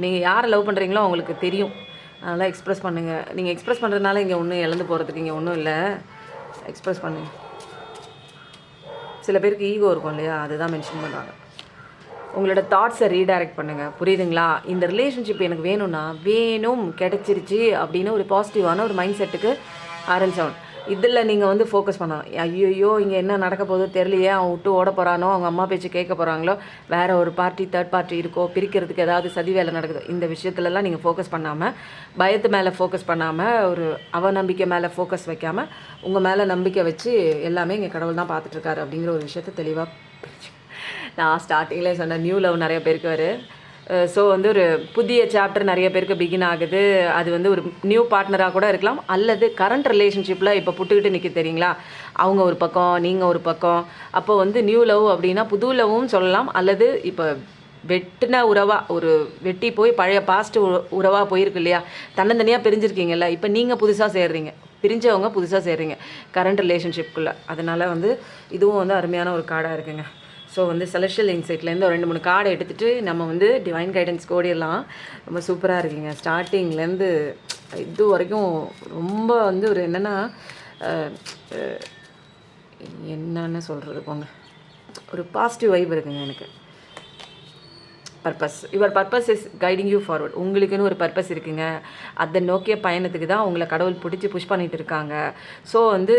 S1: நீங்கள் யாரை லவ் பண்ணுறீங்களோ அவங்களுக்கு தெரியும். அதனால் எக்ஸ்ப்ரெஸ் பண்ணுங்கள். நீங்கள் எக்ஸ்ப்ரெஸ் பண்ணுறதுனால இங்கே ஒன்றும் இழந்து போகிறதுக்கு இங்கே ஒன்றும் இல்லை. எக்ஸ்ப்ரெஸ் பண்ணுங்கள். சில பேருக்கு ஈகோ இருக்கும் இல்லையா, அதுதான் மென்ஷன் பண்ணுறாங்க. உங்களோட தாட்ஸை ரீடைரக்ட் பண்ணுங்கள். புரியுதுங்களா? இந்த ரிலேஷன்ஷிப் எனக்கு வேணும் கிடைச்சிருச்சு அப்படின்னு ஒரு பாசிட்டிவான ஒரு மைண்ட் செட்டுக்கு ஆரம்பிச்சவன். இதில் நீங்கள் வந்து ஃபோக்கஸ் பண்ணலாம். ஐயோ இங்கே என்ன நடக்க போதோ தெரியலையே, அவன் விட்டு ஓட போகிறானோ, அவங்க அம்மா பேச்சு கேட்க போகிறாங்களோ, வேறு ஒரு பார்ட்டி தேர்ட் பார்ட்டி இருக்கோ, பிரிக்கிறதுக்கு ஏதாவது சதி வேலை நடக்குது, இந்த விஷயத்துலலாம் நீங்கள் ஃபோக்கஸ் பண்ணாமல், பயத்து மேலே ஃபோக்கஸ் பண்ணாமல், ஒரு அவநம்பிக்கை மேலே ஃபோக்கஸ் வைக்காமல், உங்கள் மேலே நம்பிக்கை வச்சு எல்லாமே இங்கே கடவுள் தான் பார்த்துட்ருக்காரு அப்படிங்கிற ஒரு விஷயத்த தெளிவாக நான் ஸ்டார்டிங்கில் சொன்னேன். நியூ லவ் நிறைய பேருக்கு வரும். ஸோ வந்து ஒரு புதிய சாப்டர் நிறைய பேருக்கு பிகின் ஆகுது. அது வந்து ஒரு நியூ பார்ட்னராக கூட இருக்கலாம், அல்லது கரண்ட் ரிலேஷன்ஷிப்பில் இப்போ புட்டுக்கிட்டு நிற்க தெரியுங்களா, அவங்க ஒரு பக்கம் நீங்கள் ஒரு பக்கம். அப்போ வந்து நியூ லவ் அப்படின்னா புது லவ்வும் சொல்லலாம், அல்லது இப்போ வெட்டின உறவாக ஒரு வெட்டி போய் பழைய பாஸ்ட் உறவாக போயிருக்கு இல்லையா, தன்னந்தனியாக பிரிஞ்சிருக்கீங்கல்ல, இப்போ நீங்கள் புதுசாக சேர்றீங்க, பிரிஞ்சவங்க புதுசாக சேர்றீங்க கரண்ட் ரிலேஷன்ஷிப்புக்குள்ளே. அதனால் வந்து இதுவும் வந்து அருமையான ஒரு கார்டாக இருக்குங்க. ஸோ வந்து செலஷியல் இன்சைட்லேருந்து ஒரு 2-3 கார்டை எடுத்துகிட்டு நம்ம வந்து டிவைன் கைடன்ஸ் ஓடிடலாம். ரொம்ப சூப்பராக இருக்குங்க. ஸ்டார்டிங்லேருந்து இது வரைக்கும் ரொம்ப வந்து ஒரு என்னென்னு சொல்கிறது போங்க, ஒரு பாசிட்டிவ் வைப் இருக்குங்க எனக்கு. Purpose. Your purpose is guiding you forward. உங்களுக்குன்னு ஒரு பர்பஸ் இருக்குங்க. அதை நோக்கிய பயணத்துக்கு தான் உங்களை கடவுள் பிடிச்சி புஷ் பண்ணிகிட்டு இருக்காங்க. ஸோ வந்து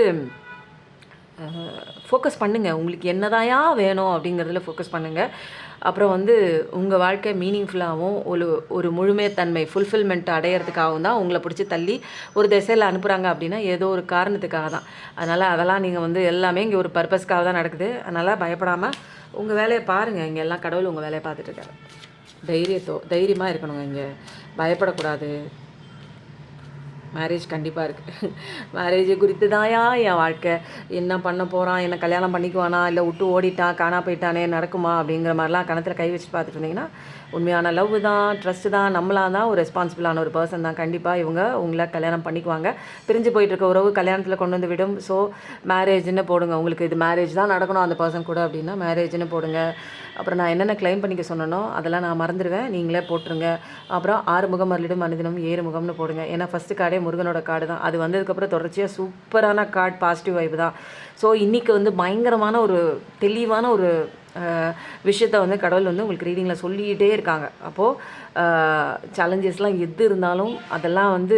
S1: ஃபோக்கஸ் பண்ணுங்கள். உங்களுக்கு என்னதாயா வேணும் அப்படிங்கிறதுல ஃபோக்கஸ் பண்ணுங்கள். அப்புறம் வந்து உங்கள் வாழ்க்கை மீனிங்ஃபுல்லாகவும் ஒரு முழுமைத்தன்மை ஃபுல்ஃபில்மெண்ட் அடையிறதுக்காகவும் தான் உங்களை பிடிச்சி தள்ளி ஒரு திசையில் அனுப்புகிறாங்க அப்படின்னா ஏதோ ஒரு காரணத்துக்காக தான். அதெல்லாம் நீங்கள் வந்து எல்லாமே இங்கே ஒரு பர்பஸ்க்காக தான் நடக்குது. அதனால் பயப்படாமல் உங்கள் வேலையை பாருங்கள். இங்கே எல்லாம் கடவுள் உங்கள் வேலையை பார்த்துட்ருக்காரு. தைரியமாக இருக்கணுங்க. இங்கே பயப்படக்கூடாது. மேரேஜ் கண்டிப்பாக இருக்குது. மேரேஜ் குறித்து தான்யா என் வாழ்க்கை. என்ன பண்ண போகிறான், என்ன கல்யாணம் பண்ணிக்குவானா, இல்லை விட்டு ஓடிட்டான், காணா போயிட்டானே, நடக்குமா அப்படிங்கிற மாதிரிலாம் கணத்தில் கை வச்சு பார்த்துட்டு இருந்தீங்கன்னா, உண்மையான லவ் தான், ட்ரஸ்ட்டு தான், நம்மளாக தான் ஒரு ரெஸ்பான்சிபிளான ஒரு பர்சன் தான். கண்டிப்பாக இவங்க உங்களை கல்யாணம் பண்ணிக்குவாங்க. பிரிஞ்சு போயிட்டுருக்க உறவு கல்யாணத்தில் கொண்டு வந்து விடும். ஸோ மேரேஜ்னு போடுங்க. உங்களுக்கு இது மேரேஜ் தான் நடக்கணும் அந்த பர்சன் கூட அப்படின்னா மேரேஜ்னு போடுங்க. அப்புறம் நான் என்னென்ன க்ளைம் பண்ணிக்க சொன்னனோ அதெல்லாம் நான் மறந்துடுவேன், நீங்களே போட்டுருங்க. அப்புறம் 6 முகம் அருளிடும் மனிதனும் 7 முகம்னு போடுங்க. ஏன்னா ஃபஸ்ட்டு கார்டே முருகனோட கார்டு தான். அது வந்ததுக்கப்புறம் தொடர்ச்சியாக சூப்பரான கார்டு, பாசிட்டிவ் வைப் தான். ஸோ இன்றைக்கி வந்து பயங்கரமான ஒரு தெளிவான ஒரு விஷயத்தை வந்து கடவுள் வந்து உங்களுக்கு ரீடிங்கில் சொல்லிகிட்டே இருக்காங்க. அப்போது சேலஞ்சஸ்லாம் எது இருந்தாலும் அதெல்லாம் வந்து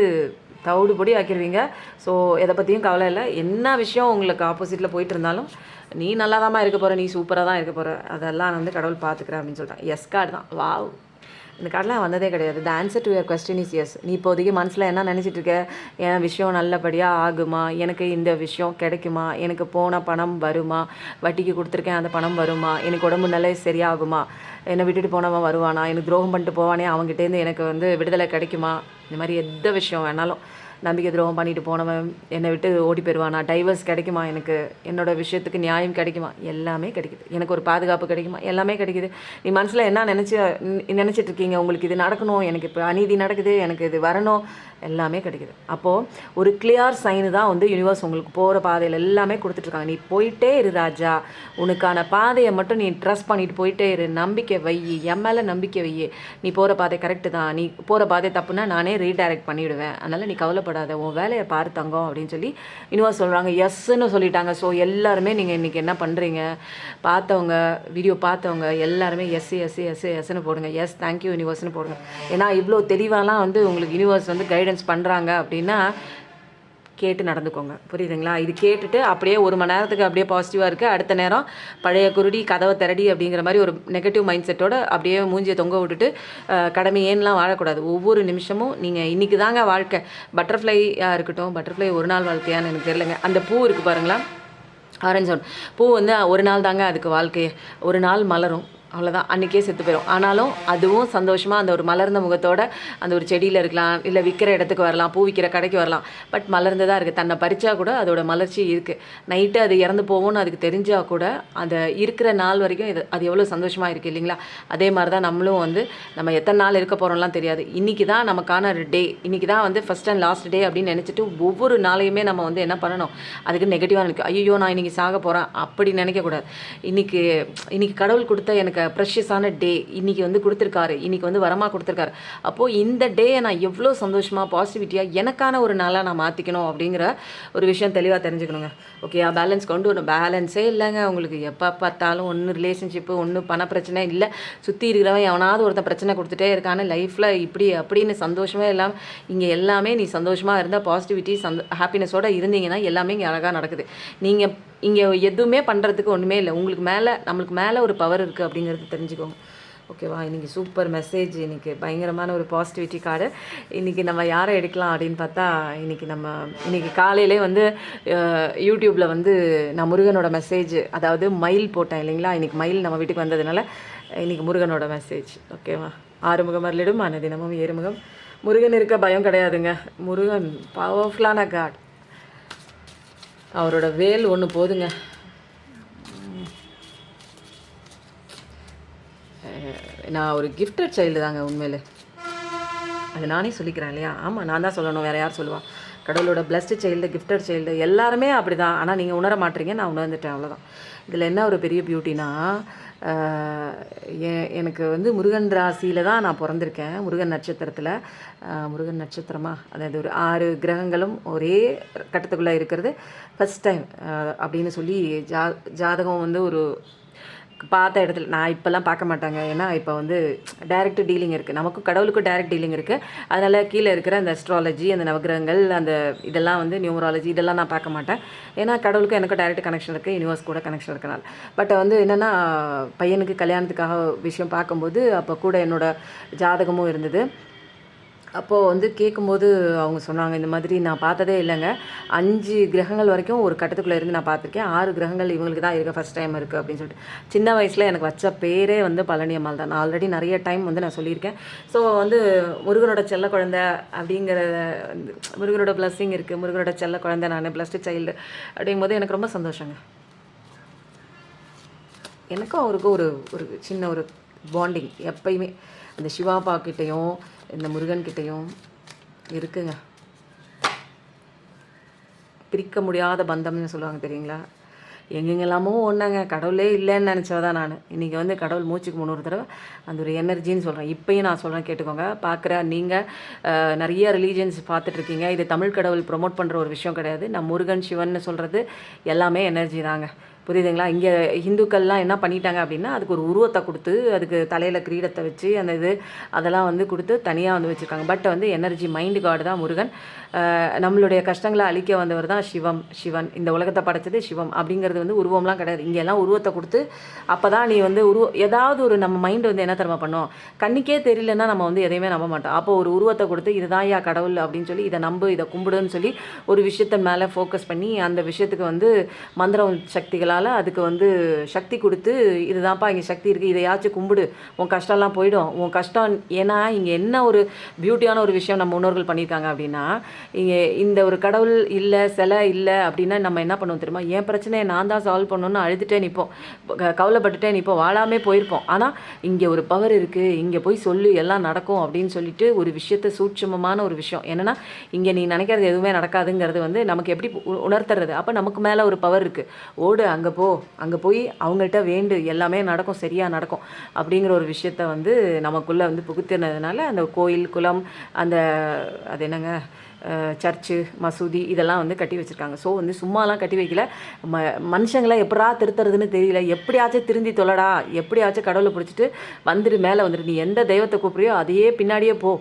S1: தவிடுபொடி ஆக்கிடுவீங்க. ஸோ எதை பற்றியும் கவலை இல்லை. என்ன விஷயம் உங்களுக்கு ஆப்போசிட்டில் போயிட்டு இருந்தாலும் நீ நல்லா தான் இருக்க போகிற, நீ சூப்பராக தான் இருக்க போகிற, அதெல்லாம் வந்து கடவுள் பார்த்துக்கிறேன் அப்படின்னு சொல்லிட்டான். எஸ் கார்டு தான். வாவ், இந்த கார்டெலாம் வந்ததே கிடையாது. The answer to your question is yes. நீ இப்போதைக்கு மனசில் என்ன நினச்சிட்டு இருக்க, என் விஷயம் நல்லபடியாக ஆகுமா, எனக்கு இந்த விஷயம் கிடைக்குமா, எனக்கு போன பணம் வருமா, வட்டிக்கு கொடுத்துருக்கேன் அந்த பணம் வருமா, எனக்கு உடம்பு நிலை சரியாகுமா, என்னை விட்டுட்டு போனவன் வருவானா, எனக்கு துரோகம் பண்ணிட்டு போவானே அவங்ககிட்டேருந்து எனக்கு வந்து விடுதலை கிடைக்குமா, இந்த மாதிரி எந்த விஷயம் வேணாலும், நம்பிக்கை துரோகம் பண்ணிட்டு போனவன் என்னை விட்டு ஓடி போயிடுவானா, டைவர்ஸ் கிடைக்குமா, எனக்கு என்னோடய விஷயத்துக்கு நியாயம் கிடைக்குமா, எல்லாமே கிடைக்குது. எனக்கு ஒரு பாதுகாப்பு கிடைக்குமா, எல்லாமே கிடைக்குது. நீ மனசில் என்ன நினச்சிட்ருக்கீங்க, உங்களுக்கு இது நடக்கணும், எனக்கு இப்போ அநீதி நடக்குது, எனக்கு இது வரணும், எல்லாமே கிடைக்குது. அப்போது ஒரு கிளியர் சைனு தான் வந்து யூனிவர்ஸ் உங்களுக்கு போகிற பாதையில் எல்லாமே கொடுத்துட்ருக்காங்க. நீ போயிட்டே இரு ராஜா, உனக்கான பாதையை மட்டும் நீ ட்ரஸ்ட் பண்ணிட்டு போயிட்டே இரு, நம்பிக்கை வை, என் மேலே நம்பிக்கை வை, நீ போகிற பாதை கரெக்டு தான், நீ போகிற பாதை தப்புனா நானே ரீடைரக்ட் பண்ணிவிடுவேன், அதனால் நீ கவலைப்படாத, உன் வேலையை பாரு தங்கம் அப்படின்னு சொல்லி யூனிவர்ஸ் சொல்கிறாங்க. எஸ்ன்னு சொல்லிட்டாங்க. ஸோ எல்லாருமே நீங்கள் இன்றைக்கி என்ன பண்ணுறீங்க, பார்த்தவங்க வீடியோ பார்த்தவங்க எல்லாருமே எஸ்ன்னு போடுங்க. எஸ் தேங்க்யூ யூனிவர்ஸ்னு போடுங்க. ஏன்னா இவ்வளோ தெளிவாலாம் வந்து உங்களுக்கு யூனிவர்ஸ் வந்து கைடன்ஸ் பண்ணுறாங்க அப்படின்னா கேட்டு நடந்துக்கோங்க. புரியுதுங்களா? இது கேட்டுட்டு அப்படியே 1 மணி நேரத்துக்கு அப்படியே பாசிட்டிவாக இருக்குது, அடுத்த நேரம் பழைய குருடி கதவை திரடி அப்படிங்கிற மாதிரி ஒரு நெகட்டிவ் மைண்ட் செட்டோட அப்படியே மூஞ்சியை தொங்க விட்டுட்டு கடமையேன்லாம் வாழக்கூடாது. ஒவ்வொரு நிமிஷமும் நீங்கள் இன்றைக்கி தாங்க வாழ்க்கை. பட்டர்ஃப்ளையாக இருக்கட்டும், பட்டர்ஃப்ளை ஒரு நாள் வாழ்க்கையான்னு எனக்கு தெரியலைங்க. அந்த பூ இருக்குது பாருங்களா, ஆரஞ்சு ஒன் பூ வந்து ஒரு நாள் தாங்க அதுக்கு வாழ்க்கையே. ஒரு நாள் மலரும், அவ்வளோதான், அன்றைக்கே செத்து போயிடும். ஆனாலும் அதுவும் சந்தோஷமாக அந்த ஒரு மலர்ந்த முகத்தோட அந்த ஒரு செடியில் இருக்கலாம், இல்லை விற்கிற இடத்துக்கு வரலாம், பூ விற்கிற கடைக்கு வரலாம். பட் மலர்ந்து தான் இருக்குது. தன்னை பறித்தா கூட அதோட மலர்ச்சி இருக்குது. நைட்டு அது இறந்து போகும்னு அதுக்கு தெரிஞ்சால் கூட அந்த இருக்கிற நாள் வரைக்கும் அது எவ்வளோ சந்தோஷமாக இருக்குது இல்லைங்களா? அதே மாதிரி தான் நம்மளும் வந்து நம்ம எத்தனை நாள் இருக்க போகிறோம்லாம் தெரியாது. இன்றைக்கி தான் நமக்கான டே, இன்றைக்கி தான் வந்து ஃபஸ்ட் அண்ட் லாஸ்ட் டே அப்படின்னு நினச்சிட்டு ஒவ்வொரு நாளையுமே நம்ம வந்து என்ன பண்ணணும், அதுக்கு நெகட்டிவாக நினைக்கும். ஐயோ நான் இன்றைக்கி சாக போகிறேன் அப்படி நினைக்கக்கூடாது. இன்றைக்கி கடவுள் கொடுத்த எனக்கு ப்ரெஷியஸான டே இன்றைக்கி வந்து கொடுத்துருக்காரு, இன்றைக்கி வந்து வரமாக கொடுத்துருக்காரு. அப்போது இந்த டேயை நான் எவ்வளோ சந்தோஷமாக பாசிட்டிவிட்டியாக எனக்கான ஒரு நாளாக நான் மாற்றிக்கணும் அப்படிங்கிற ஒரு விஷயம் தெளிவாக தெரிஞ்சுக்கணுங்க. ஓகே, பேலன்ஸ் கொண்டு வரணும். பேலன்ஸே இல்லைங்க உங்களுக்கு. எப்போ பார்த்தாலும் ஒன்று ரிலேஷன்ஷிப்பு, ஒன்று பண பிரச்சனை, இல்லை சுற்றி இருக்கிறவன் எவனாவது ஒருத்தன் பிரச்சனை கொடுத்துட்டே இருக்கான்னு லைஃப்பில் இப்படி அப்படின்னு சந்தோஷமே இல்லாமல் இங்கே எல்லாமே நீ சந்தோஷமாக இருந்தால் பாசிட்டிவிட்டி ஹாப்பினஸோடு இருந்தீங்கன்னா எல்லாமே இங்கே அழகாக நடக்குது. நீங்கள் இங்கே எதுவுமே பண்ணுறதுக்கு ஒன்றுமே இல்லை. நம்மளுக்கு மேலே ஒரு பவர் இருக்குது அப்படிங்கிறது தெரிஞ்சுக்கோங்க. ஓகேவா? இன்றைக்கி சூப்பர் மெசேஜ், இன்றைக்கி பயங்கரமான ஒரு பாசிட்டிவிட்டி கார்டு. இன்றைக்கி நம்ம யாரை எடுக்கலாம் அப்படின்னு பார்த்தா, இன்றைக்கி காலையிலே வந்து யூடியூப்பில் வந்து நான் முருகனோட மெசேஜ், அதாவது மயில் போட்டேன் இல்லைங்களா? இன்றைக்கி மயில் நம்ம வீட்டுக்கு வந்ததுனால இன்றைக்கி முருகனோட மெசேஜ். ஓகேவா? ஆறுமுகம் அருளிடும் தினமும் ஏறுமுகம். முருகன் இருக்க பயம் கிடையாதுங்க. முருகன் பவர்ஃபுல்லான காட். அவரோட வேல் ஒன்று போதுங்க. நான் ஒரு கிஃப்டட் சைல்டு தாங்க உண்மையிலே. அது நானே சொல்லிக்கிறேன் இல்லையா? ஆமாம், நான் தான் சொல்லணும், வேறு யார் சொல்லுவா? கடவுளோட பிளஸ்டு சைல்டு, கிஃப்டட் சைல்டு எல்லாருமே அப்படி தான். ஆனால் நீங்கள் உணர மாட்டீங்க, நான் உணர்ந்துட்டேன், அவ்வளோதான். இதில் என்ன ஒரு பெரிய பியூட்டினா, எனக்கு வந்து முருகன் ராசியில் தான் நான் பிறந்திருக்கேன். முருகன் நட்சத்திரத்தில். முருகன் நட்சத்திரமா, அதாவது ஒரு 6 கிரகங்களும் ஒரே கட்டத்துக்குள்ளே இருக்கிறது ஃபஸ்ட் டைம் அப்படின்னு சொல்லி ஜாதகம் வந்து ஒரு பார்த்த இடத்துல நான் இப்போல்லாம் பார்க்க மாட்டாங்க. ஏன்னா இப்போ வந்து டைரக்ட் டீலிங் இருக்குது, நமக்கும் கடவுளுக்கும் டைரக்ட் டீலிங் இருக்குது. அதனால் கீழே இருக்கிற அந்த அஸ்ட்ராலஜி, அந்த நவகிரகங்கள், அந்த இதெல்லாம் வந்து நியூமராலஜி இதெல்லாம் நான் பார்க்க மாட்டேன். ஏன்னா கடவுளுக்கும் எனக்கும் டைரக்ட் கனெக்ஷன் இருக்குது, யூனிவர்ஸ் கூட கனெக்ஷன் இருக்கனால. பட் வந்து என்னென்னா, பையனுக்கு கல்யாணத்துக்காக விஷயம் பார்க்கும்போது அப்போ கூட என்னோடய ஜாதகமும் இருந்தது. அப்போது வந்து கேட்கும்போது அவங்க சொன்னாங்க, இந்த மாதிரி நான் பார்த்ததே இல்லைங்க, 5 கிரகங்கள் வரைக்கும் ஒரு கட்டத்துக்குள்ளே இருந்து நான் பார்த்துருக்கேன், 6 கிரகங்கள் இவங்களுக்கு தான் இருக்குது, ஃபஸ்ட் டைம் இருக்குது அப்படின்னு சொல்லிட்டு. சின்ன வயசில் எனக்கு வச்ச பேரே வந்து பழனி அம்மாள் தான். நான் ஆல்ரெடி நிறைய டைம் வந்து நான் சொல்லியிருக்கேன். ஸோ வந்து முருகனோட செல்ல குழந்தை அப்படிங்கிற முருகனோட பிளஸ்ஸிங் இருக்குது, முருகனோட செல்ல குழந்தை, நான் பிளஸ்டு சைல்டு அப்படிங்கும்போது எனக்கு ரொம்ப சந்தோஷங்க. எனக்கும் அவருக்கும் ஒரு சின்ன ஒரு பாண்டிங் எப்பயுமே அந்த சிவாப்பாக்கிட்டையும் இந்த முருகன்கிட்டையும் இருக்குங்க. பிரிக்க முடியாத பந்தம்னு சொல்லுவாங்க தெரியுங்களா? எங்கெங்கெல்லாமோ ஒன்றாங்க, கடவுளே இல்லைன்னு நினச்சதான் நான். இன்றைக்கி வந்து கடவுள் மூச்சுக்கு 300 தடவை அந்த ஒரு எனர்ஜின்னு சொல்கிறேன். இப்போயும் நான் சொல்கிறேன், கேட்டுக்கோங்க. பார்க்குற நீங்கள் நிறைய ரிலீஜன்ஸ் பார்த்துட்ருக்கீங்க. இது தமிழ் கடவுள் ப்ரொமோட் பண்ணுற ஒரு விஷயம் கிடையாது. நான் முருகன் சிவன்னு சொல்கிறது எல்லாமே எனர்ஜி தாங்க. புரியுதுங்களா? இங்கே ஹிந்துக்கள்லாம் என்ன பண்ணிட்டாங்க அப்படின்னா, அதுக்கு ஒரு உருவத்தை கொடுத்து, அதுக்கு தலையில் கிரீடத்தை வச்சு அந்த அதெல்லாம் வந்து கொடுத்து தனியாக வந்து வச்சுருக்காங்க. பட் வந்து எனர்ஜி மைண்டு கார்டு தான் முருகன். நம்மளுடைய கஷ்டங்களை அழிக்க வந்தவர் தான் சிவன். இந்த உலகத்தை படைச்சது சிவம் அப்படிங்கிறது வந்து உருவம்லாம் கிடையாது. இங்கெல்லாம் உருவத்தை கொடுத்து அப்போ தான் நீ வந்து ஏதாவது ஒரு நம்ம மைண்டு வந்து என்ன தரமா பண்ணோம், கண்ணுக்கே தெரியலன்னா நம்ம வந்து எதையுமே நம்ப மாட்டோம். அப்போ ஒரு உருவத்தை கொடுத்து இதுதான் யா கடவுள் அப்படின்னு சொல்லி, இதை நம்பு, இதை கும்பிடுன்னு சொல்லி ஒரு விஷயத்தின் மேலே ஃபோக்கஸ் பண்ணி அந்த விஷயத்துக்கு வந்து மந்திரம் சக்திகளால் உங்களால் அதுக்கு வந்து சக்தி கொடுத்து இதுதான்ப்பா இங்கே சக்தி இருக்குது, இதையாச்சும் கும்பிடு, உன் கஷ்டம்லாம் போயிடும். உன் கஷ்டம் ஏன்னா இங்கே என்ன ஒரு பியூட்டியான ஒரு விஷயம் நம்ம முன்னோர்கள் பண்ணியிருக்காங்க அப்படின்னா, இங்கே இந்த ஒரு கடவுள் இல்லை, சிலை இல்லை அப்படின்னா நம்ம என்ன பண்ணுவோம் தெரியுமா? என் பிரச்சனையை நான் தான் சால்வ் பண்ணணும்னு அழுதுகிட்டே நிற்போம், கவலைப்பட்டுட்டே நிற்போம், வாழாமே போயிருப்போம். ஆனால் இங்கே ஒரு பவர் இருக்குது, இங்கே போய் சொல்லு எல்லாம் நடக்கும் அப்படின்னு சொல்லிட்டு ஒரு விஷயத்தை சூட்சமமான ஒரு விஷயம் என்னென்னா, இங்கே நீ நினைக்கிறது எதுவுமே நடக்காதுங்கிறது வந்து நமக்கு எப்படி உணர்த்துறது? அப்போ நமக்கு மேலே ஒரு பவர் இருக்குது, ஓடு அங்கே போ, அங்கே போய் அவங்கள்ட்ட வேண்டு, எல்லாமே நடக்கும், சரியாக நடக்கும் அப்படிங்கிற ஒரு விஷயத்த வந்து நமக்குள்ளே வந்து புகுத்தினதுனால அந்த கோயில் குளம் அந்த அது என்னங்க சர்ச்சு மசூதி இதெல்லாம் வந்து கட்டி வச்சுருக்காங்க. ஸோ வந்து சும்மாலாம் கட்டி வைக்கல, மனுஷங்களை எப்படா திருத்துறதுன்னு தெரியல, எப்படியாச்சும் திருந்தி தொலைடா, எப்படியாச்சும் கடவுளை பிடிச்சிட்டு வந்துட்டு மேலே வந்துட்டு நீ எந்த தெய்வத்தை கூப்பிட்றியோ அதையே பின்னாடியே போ,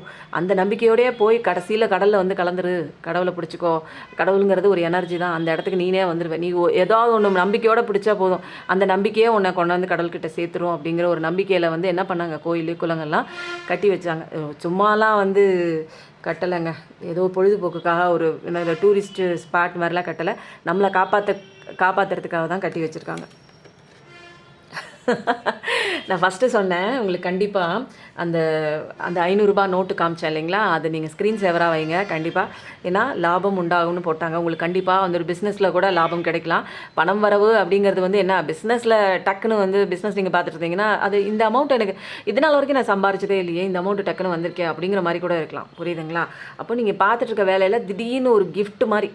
S1: அந்த நம்பிக்கையோடய போய் கடைசியில் கடலில் வந்து கலந்துரு, கடவுளை பிடிச்சிக்கோ, கடவுளுங்கிறது ஒரு எனர்ஜி தான், அந்த இடத்துக்கு நீனே வந்துடுவேன், நீ ஏதாவது ஒன்று நம்பிக்கையோடு பிடிச்சா போதும், அந்த நம்பிக்கையே உன்னை கொண்டாந்து கடவுள்கிட்ட சேர்த்துரும் அப்படிங்கிற ஒரு நம்பிக்கையில் வந்து என்ன பண்ணாங்க, கோயில் குளங்கள்லாம் கட்டி வச்சாங்க. சும்மாலாம் வந்து கட்டலைங்க, ஏதோ பொழுதுபோக்குக்காக ஒரு என்ன டூரிஸ்ட்டு ஸ்பாட் மாதிரிலாம் கட்டலை, நம்மளை காப்பாற்றுறதுக்காக தான் கட்டி வச்சுருக்காங்க. நான் ஃபஸ்ட்டு சொன்னேன் உங்களுக்கு கண்டிப்பாக அந்த அந்த 500 நோட்டு காமிச்சேன் இல்லைங்களா, அது நீங்கள் ஸ்க்ரீன் சேவராக வைங்க கண்டிப்பாக. ஏன்னா லாபம் உண்டாகும்னு போட்டாங்க, உங்களுக்கு கண்டிப்பாக வந்து ஒரு பிஸ்னஸில் கூட லாபம் கிடைக்கலாம். பணம் வரவு அப்படிங்கிறது வந்து என்ன, பிஸ்னஸில் டக்குன்னு வந்து பிஸ்னஸ் நீங்கள் பார்த்துட்டு இருந்தீங்கன்னா அது இந்த அமௌண்ட் எனக்கு இது நாள் வரைக்கும் நான் சம்பாரிச்சதே இல்லையே, இந்த அமௌண்ட்டு டக்குன்னு வந்திருக்கேன் அப்படிங்கிற மாதிரி கூட இருக்கலாம், புரியுதுங்களா? அப்போ நீங்கள் பார்த்துட்டு இருக்க வேலையில் திடீர்னு ஒரு கிஃப்ட் மாதிரி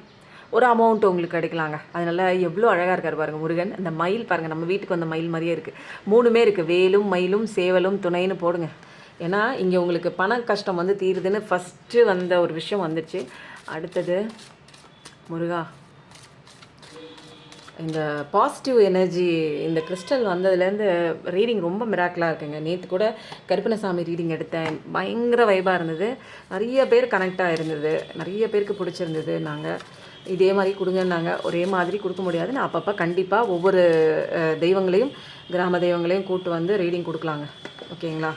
S1: ஒரு அமௌண்ட் உங்களுக்கு கிடைக்கலாங்க. அதனால் எவ்வளோ அழகாக இருக்கார் பாருங்கள் முருகன். அந்த மயில் பாருங்கள், நம்ம வீட்டுக்கு வந்த மயில் மாதிரியே இருக்குது, 3மே இருக்குது, வேலும் மயிலும் சேவலும் துணைன்னு போடுங்க. ஏன்னா இங்கே உங்களுக்கு பண கஷ்டம் வந்து தீருதுன்னு ஃபஸ்ட்டு வந்த ஒரு விஷயம் வந்துடுச்சு. அடுத்தது முருகா, இந்த பாசிட்டிவ் எனர்ஜி இந்த கிறிஸ்டல் வந்ததுலேருந்து ரீடிங் ரொம்ப மிராக்கலாக இருக்குங்க. நேற்று கூட கருப்பணசாமி ரீடிங் எடுத்தேன், பயங்கர வைபாக இருந்தது, நிறைய பேர் கனெக்டாக இருந்தது, நிறைய பேருக்கு பிடிச்சிருந்தது. நாங்கள் இதே மாதிரி கொடுங்கன்னாங்க, ஒரே மாதிரி கொடுக்க முடியாது, நான் அப்பப்போ கண்டிப்பாக ஒவ்வொரு தெய்வங்களையும் கிராம தெய்வங்களையும் கூட்டு வந்து ரீடிங் கொடுக்கலாங்க, ஓகேங்களா?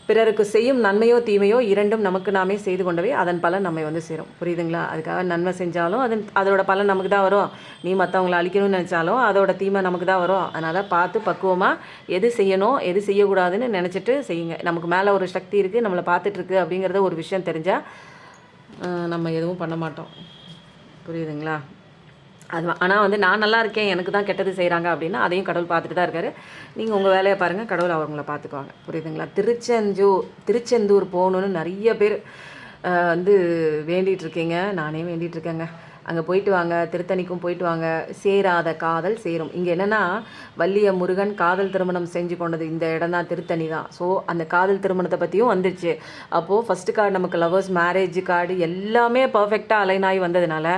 S1: பிறருக்கு செய்யும் நன்மையோ தீமையோ இரண்டும் நமக்கு நாமே செய்து கொண்டவே அதன் பலன் நம்மை வந்து சேரும், புரியுதுங்களா? அதுக்காக நன்மை செஞ்சாலும் அதோட பலன் நமக்கு தான் வரும், நீ மற்றவங்களை அழிக்கணும்னு நினச்சாலும் அதோட தீமை நமக்கு தான் வரும். அதனால் பார்த்து பக்குவமாக எது செய்யணும் எது செய்யக்கூடாதுன்னு நினச்சிட்டு செய்யுங்க. நமக்கு மேலே ஒரு சக்தி இருக்குது, நம்மளை பார்த்துட்ருக்கு அப்படிங்கிறத ஒரு விஷயம் தெரிஞ்சால் நம்ம எதுவும் பண்ண மாட்டோம், புரியுதுங்களா? அது ஆனால் வந்து நான் நல்லா இருக்கேன், எனக்கு தான் கெட்டது செய்கிறாங்க அப்படின்னா அதையும் கடவுள் பார்த்துட்டு தான் இருக்கார். நீங்கள் உங்கள் வேலையை பாருங்கள், கடவுள் அவங்கள பார்த்துக்குவாங்க, புரியுதுங்களா? திருச்செந்தூர் போகணுன்னு நிறைய பேர் வந்து வேண்டிகிட்டு இருக்கீங்க, நானே வேண்டிகிட்டு இருக்கேங்க. அங்கே போயிட்டு வாங்க, திருத்தணிக்கும் போயிட்டு வாங்க, சேராத காதல் சேரும். இங்கே என்னென்னா வள்ளிய முருகன் காதல் திருமணம் செஞ்சு கொண்டது இந்த இடம் தான், திருத்தணி தான். ஸோ அந்த காதல் திருமணத்தை பற்றியும் வந்துடுச்சு. அப்போது ஃபஸ்ட்டு கார்டு நமக்கு லவர்ஸ் மேரேஜ் கார்டு எல்லாமே பர்ஃபெக்டாக அலைன் ஆகி வந்ததுனால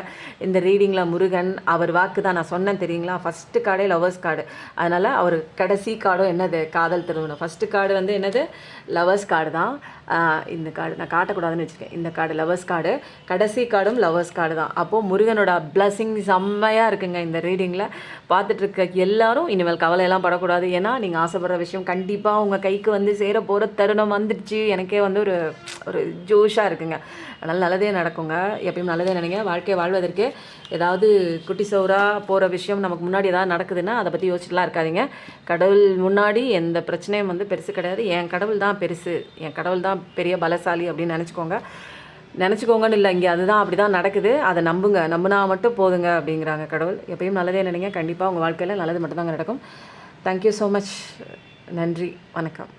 S1: இந்த ரீடிங்கில் முருகன் அவர் வாக்கு தான் நான் சொன்னேன் தெரியுங்களா, ஃபஸ்ட்டு கார்டே லவர்ஸ் கார்டு. அதனால் அவர் கடைசி கார்டும் என்னது, காதல் திருமணம். ஃபஸ்ட்டு கார்டு வந்து என்னது, லவர்ஸ் கார்டு தான். இந்த கார்டு நான் காட்டக்கூடாதுன்னு வச்சுருக்கேன், இந்த கார்டு லவர்ஸ் கார்டு, கடைசி கார்டும் லவர்ஸ் கார்டு தான். அப்போது முருகனோட பிளஸ்ஸிங் செம்மையாக இருக்குங்க இந்த ரீடிங்கில். பார்த்துட்ருக்க எல்லாரும் இனிமேல் கவலையெல்லாம் படக்கூடாது, ஏன்னா நீங்கள் ஆசைப்படுற விஷயம் கண்டிப்பாக உங்கள் கைக்கு வந்து சேர போகிற தருணம் வந்துடுச்சு. எனக்கே வந்து ஒரு ஜோஷாக இருக்குங்க. அதனால் நல்லதே நடக்குங்க, எப்பயும் நல்லதே நினைங்க. வாழ்க்கையை வாழ்வதற்கு ஏதாவது குட்டி சோறாக போகிற விஷயம் நமக்கு முன்னாடி ஏதாவது நடக்குதுன்னா அதை பற்றி யோசிச்சுட்டுலாம் இருக்காதிங்க. கடவுள் முன்னாடி எந்த பிரச்சனையும் வந்து பெருசு கிடையாது, என் கடவுள் தான் பெருசு, என் கடவுள் தான் பெரிய பலசாலி அப்படின்னு நினச்சிக்கோங்கன்னு இல்லை, இங்கே அதுதான் அப்படி தான் நடக்குது, அதை நம்புங்க, நம்பினா மட்டும் போதுங்க அப்படிங்கிறாங்க கடவுள். எப்பயும் நல்லதே நினைங்க, கண்டிப்பாக உங்கள் வாழ்க்கையில் நல்லது மட்டும்தாங்க நடக்கும். தேங்க்யூ ஸோ மச், நன்றி, வணக்கம்.